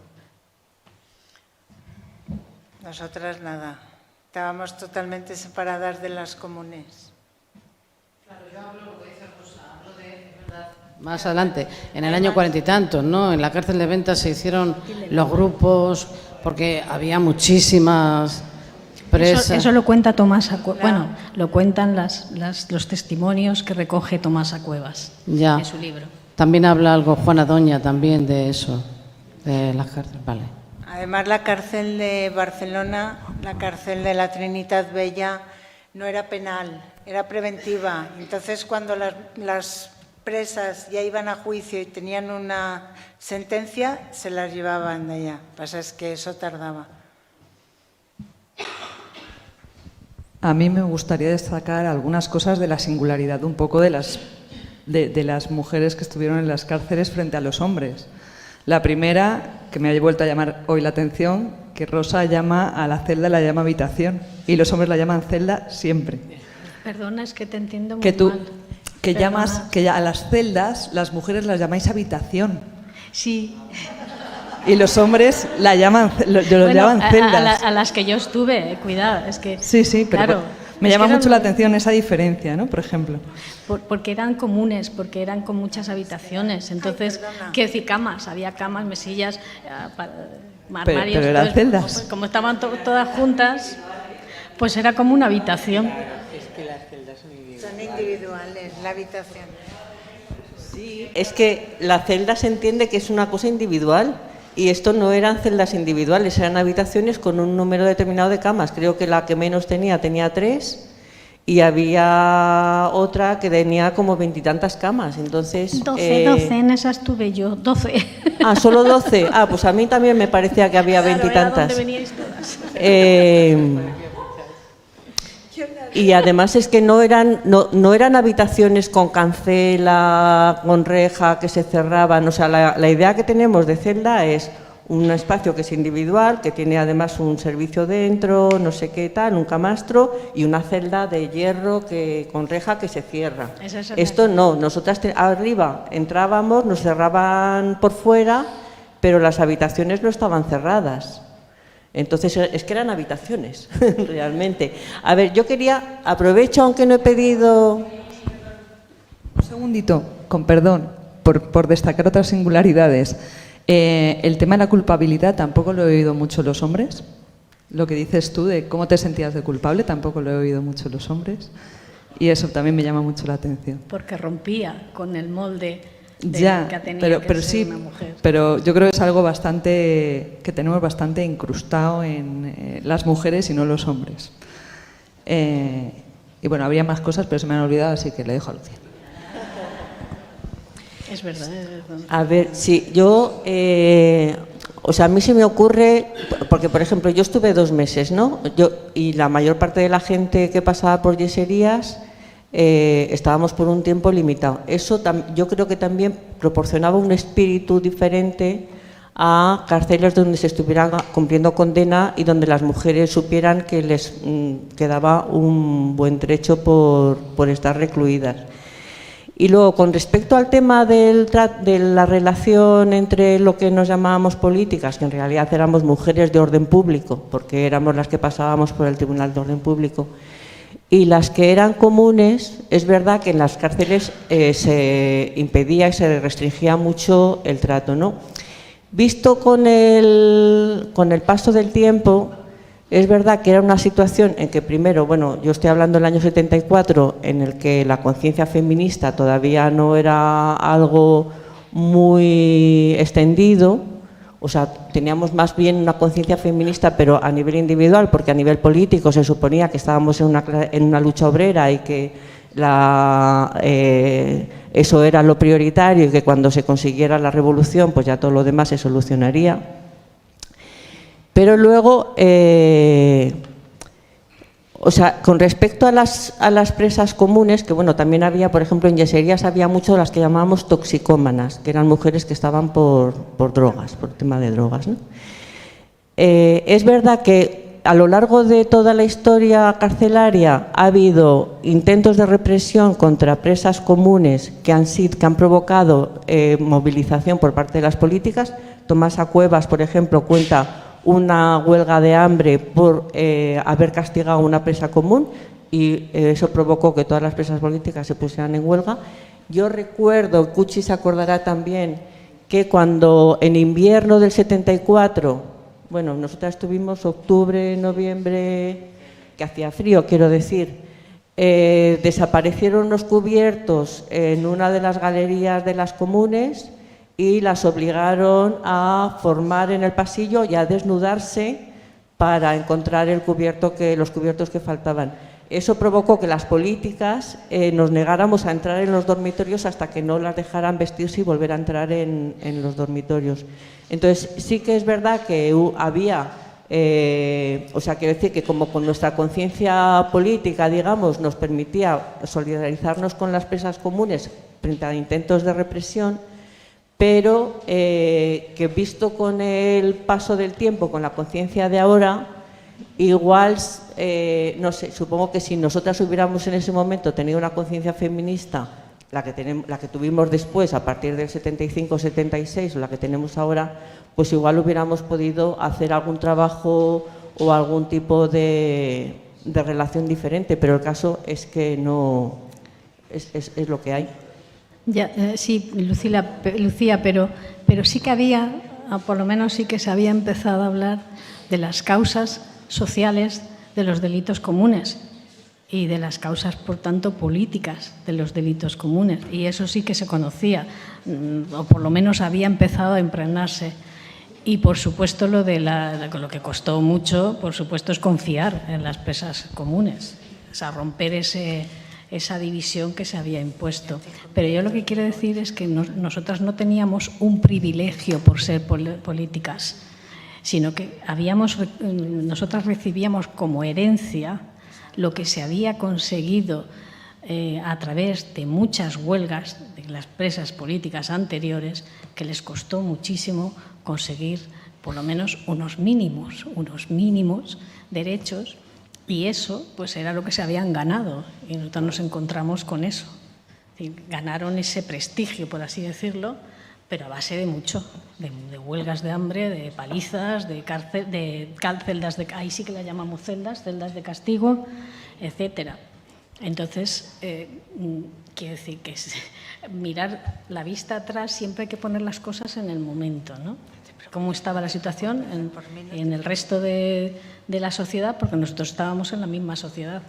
Nosotras nada, estábamos totalmente separadas de las comunes. Claro, yo hablo lo que dice Rosa, hablo de verdad. Más adelante, en el año 40 y tantos, ¿no? En la cárcel de Ventas se hicieron los grupos, porque había muchísimas presas. Eso lo cuenta Tomasa Cuevas. Bueno, lo cuentan los testimonios que recoge Tomasa Cuevas en su libro. También habla algo Juana Doña también de eso, de las cárceles, vale. Además, la cárcel de Barcelona, la cárcel de la Trinitat Vella, no era penal, era preventiva. Entonces, cuando las presas ya iban a juicio y tenían una sentencia, se las llevaban de allá. Lo que pasa es que eso tardaba. A mí me gustaría destacar algunas cosas de la singularidad un poco de las mujeres que estuvieron en las cárceles frente a los hombres. La primera, que me ha vuelto a llamar hoy la atención, que Rosa llama a la celda, la llama habitación, y los hombres la llaman celda siempre. Perdona, es que te entiendo muy mal. que a las celdas las mujeres las llamáis habitación. Sí. Y los hombres llaman celdas. A las que yo estuve, cuidado, es que... Sí, pero claro, me llama mucho la atención esa diferencia, ¿no? Por ejemplo. Porque eran comunes, porque eran con muchas habitaciones. Entonces, quiero decir, camas, había camas, mesillas, armarios. Pero eran celdas. Como estaban todas juntas, pues era como una habitación. Es que las celdas son individuales. Son individuales, la habitación. Sí, es que la celda se entiende que es una cosa individual y esto no eran celdas individuales, eran habitaciones con un número determinado de camas. Creo que la que menos tenía 3 y había otra que tenía como 20 y tantas camas. Entonces, 12, en esa estuve yo, 12. Ah, solo 12. Ah, pues a mí también me parecía que había 20 y tantas. ¿Dónde veníais todas? Y además es que no eran habitaciones con cancela, con reja, que se cerraban. O sea, la idea que tenemos de celda es un espacio que es individual, que tiene además un servicio dentro, no sé qué tal, un camastro y una celda de hierro con reja que se cierra. Esto no, nosotras arriba entrábamos, nos cerraban por fuera, pero las habitaciones no estaban cerradas. Entonces, es que eran habitaciones, realmente. A ver, yo aprovecho, aunque no he pedido... Un segundito, con perdón, por destacar otras singularidades. El tema de la culpabilidad tampoco lo he oído mucho los hombres. Lo que dices tú de cómo te sentías de culpable tampoco lo he oído mucho los hombres. Y eso también me llama mucho la atención. Porque rompía con el molde ya, que tenía pero que ser sí, una mujer. pero yo creo que es algo que tenemos bastante incrustado en las mujeres y no los hombres. Y bueno, habría más cosas, pero se me han olvidado, así que le dejo a Lucía. Es verdad. A ver, sí, yo... o sea, a mí se me ocurre, porque por ejemplo yo estuve 2 meses, ¿no? Y la mayor parte de la gente que pasaba por yeserías estábamos por un tiempo limitado. Eso yo creo que también proporcionaba un espíritu diferente a cárceles donde se estuviera cumpliendo condena y donde las mujeres supieran que les quedaba un buen trecho por estar recluidas. Y luego, con respecto al tema de la relación entre lo que nos llamábamos políticas, que en realidad éramos mujeres de orden público, porque éramos las que pasábamos por el Tribunal de Orden Público, y las que eran comunes, es verdad que en las cárceles se impedía y se restringía mucho el trato, ¿no? Visto con el paso del tiempo, es verdad que era una situación en que primero, bueno, yo estoy hablando del año 74, en el que la conciencia feminista todavía no era algo muy extendido, o sea, teníamos más bien una conciencia feminista, pero a nivel individual, porque a nivel político se suponía que estábamos en una lucha obrera y que eso era lo prioritario y que cuando se consiguiera la revolución, pues ya todo lo demás se solucionaría. Pero luego, o sea, con respecto a las presas comunes, que bueno, también había, por ejemplo, en yeserías había mucho de las que llamábamos toxicómanas, que eran mujeres que estaban por drogas, por tema de drogas, ¿no? Es verdad que a lo largo de toda la historia carcelaria ha habido intentos de represión contra presas comunes que han provocado movilización por parte de las políticas. Tomasa Cuevas, por ejemplo, cuenta una huelga de hambre por haber castigado a una presa común y eso provocó que todas las presas políticas se pusieran en huelga. Yo recuerdo, Cuchi se acordará también, que cuando en invierno del 74, bueno, nosotras estuvimos octubre, noviembre, que hacía frío, quiero decir, desaparecieron los cubiertos en una de las galerías de las comunes y las obligaron a formar en el pasillo y a desnudarse para encontrar los cubiertos que faltaban. Eso provocó que las políticas nos negáramos a entrar en los dormitorios hasta que no las dejaran vestirse y volver a entrar en los dormitorios. Entonces, sí que es verdad que había, o sea, quiero decir que como con nuestra conciencia política, digamos, nos permitía solidarizarnos con las presas comunes frente a intentos de represión, pero que visto con el paso del tiempo, con la conciencia de ahora, igual, no sé, supongo que si nosotras hubiéramos en ese momento tenido una conciencia feminista la que tuvimos después, a partir del 75-76, o la que tenemos ahora, pues igual hubiéramos podido hacer algún trabajo o algún tipo de relación diferente, pero el caso es que no es lo que hay. Ya, sí, Lucía, pero sí que había, por lo menos sí que se había empezado a hablar de las causas sociales de los delitos comunes y de las causas, por tanto, políticas de los delitos comunes. Y eso sí que se conocía, o por lo menos había empezado a impregnarse. Y, por supuesto, lo que costó mucho, por supuesto, es confiar en las presas comunes, o sea, romper esa división que se había impuesto. Pero yo lo que quiero decir es que nosotras no teníamos un privilegio por ser políticas, sino que nosotras recibíamos como herencia lo que se había conseguido a través de muchas huelgas de las presas políticas anteriores, que les costó muchísimo conseguir por lo menos unos mínimos derechos, y eso pues era lo que se habían ganado, y nosotros nos encontramos con eso. Es decir, ganaron ese prestigio, por así decirlo, pero a base de mucho, de huelgas de hambre, de palizas, de celdas de, ahí sí que la llamamos celdas de castigo, etcétera. Entonces, quiero decir que mirar la vista atrás, siempre hay que poner las cosas en el momento, ¿no? Cómo estaba la situación en el resto de la sociedad, porque nosotros estábamos en la misma sociedad.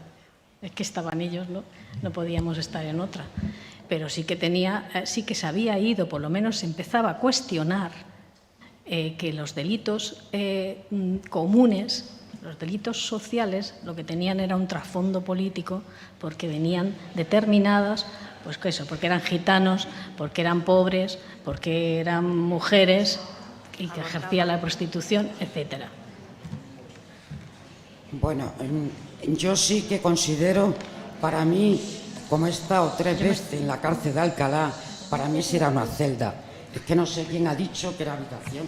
Es que estaban ellos, no podíamos estar en otra. Pero sí que se había ido, por lo menos se empezaba a cuestionar que los delitos comunes, los delitos sociales, lo que tenían era un trasfondo político, porque venían determinadas, pues que eso, porque eran gitanos, porque eran pobres, porque eran mujeres y que ejercían la prostitución, etcétera. Bueno, yo sí que considero, para mí, como he estado 3 veces en la cárcel de Alcalá, para mí sí era una celda. Es que no sé quién ha dicho que era habitación.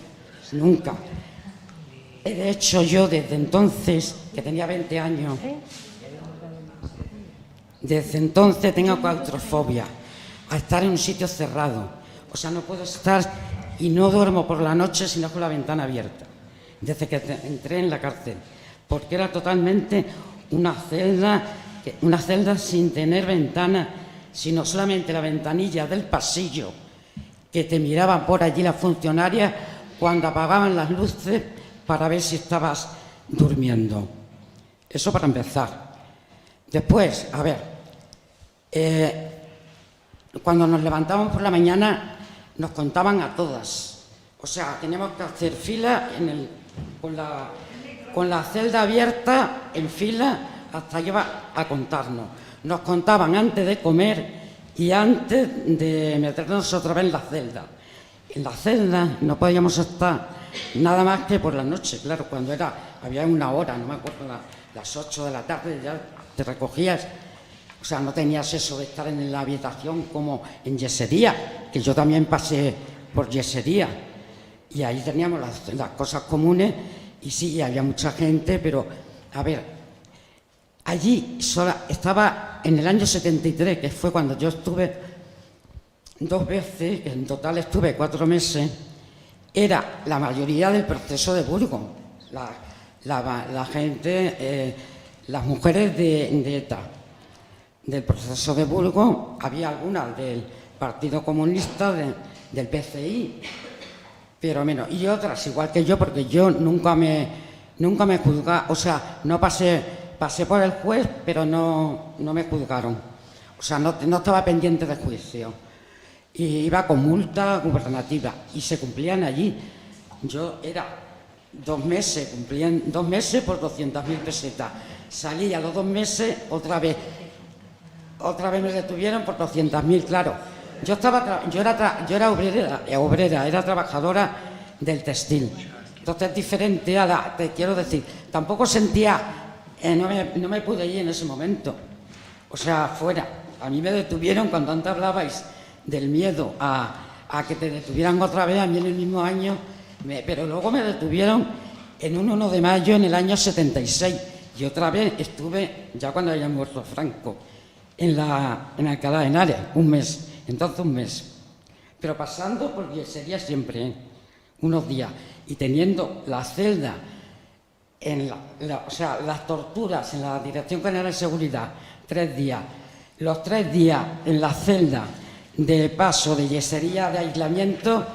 Nunca. De hecho, yo desde entonces, que tenía 20 años, desde entonces tengo claustrofobia, a estar en un sitio cerrado. O sea, no puedo estar y no duermo por la noche sino con la ventana abierta, desde que entré en la cárcel, porque era totalmente una celda sin tener ventana, sino solamente la ventanilla del pasillo, que te miraban por allí las funcionarias cuando apagaban las luces para ver si estabas durmiendo. Eso para empezar. Después, a ver, cuando nos levantábamos por la mañana nos contaban a todas. O sea, teníamos que hacer fila con la celda abierta en fila hasta llevar a contarnos. Nos contaban antes de comer y antes de meternos otra vez en la celda. En la celda no podíamos estar nada más que por la noche, claro, cuando había una hora, no me acuerdo, las 8 de la tarde ya te recogías. O sea, no tenías eso de estar en la habitación como en yesería, que yo también pasé por yesería. Y ahí teníamos las cosas comunes y sí, había mucha gente, pero, a ver, allí estaba en el año 73, que fue cuando yo estuve 2 veces, en total estuve 4 meses, era la mayoría del proceso de Burgos. La gente, las mujeres de ETA. Del proceso de Burgos, había algunas del Partido Comunista, del PCI, pero menos, y otras igual que yo, porque yo nunca me juzgaron, o sea, no pasé por el juez, pero no me juzgaron, o sea, no estaba pendiente de juicio, y iba con multa gubernativa, y se cumplían allí. Yo era 2 meses, cumplían 2 meses por 200.000 pesetas, salí a los 2 meses otra vez me detuvieron por 200.000, claro. Yo era obrera, era trabajadora del textil. Entonces es diferente te quiero decir, tampoco sentía, no me pude ir en ese momento. O sea, fuera. A mí me detuvieron cuando antes hablabais del miedo a que te detuvieran otra vez, a mí en el mismo año, pero luego me detuvieron en un 1 de mayo en el año 76 y otra vez estuve, ya cuando había muerto Franco, en Alcalá de Henares, un mes. Entonces un mes. Pero pasando por yesería siempre, unos días, y teniendo la celda, o sea, las torturas en la Dirección General de Seguridad, 3 días, los 3 días en la celda de paso de yesería de aislamiento,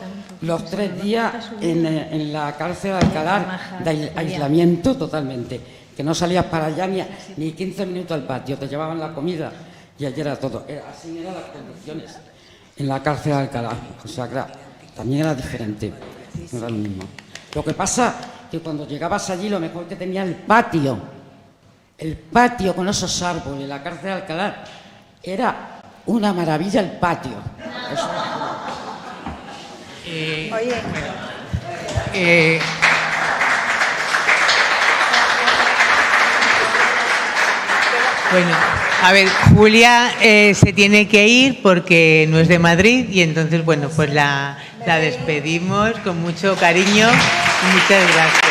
los 3 días en la cárcel de Alcalá de aislamiento totalmente, que no salías para allá ni 15 minutos al patio, te llevaban la comida y allí era todo. Así eran las condiciones en la cárcel de Alcalá, o sea, claro, también era diferente, no era lo mismo. Lo que pasa que cuando llegabas allí lo mejor que tenía el patio con esos árboles, la cárcel de Alcalá, era una maravilla el patio. Oye. Bueno, a ver, Julia se tiene que ir porque no es de Madrid y entonces, bueno, pues la despedimos con mucho cariño y muchas gracias.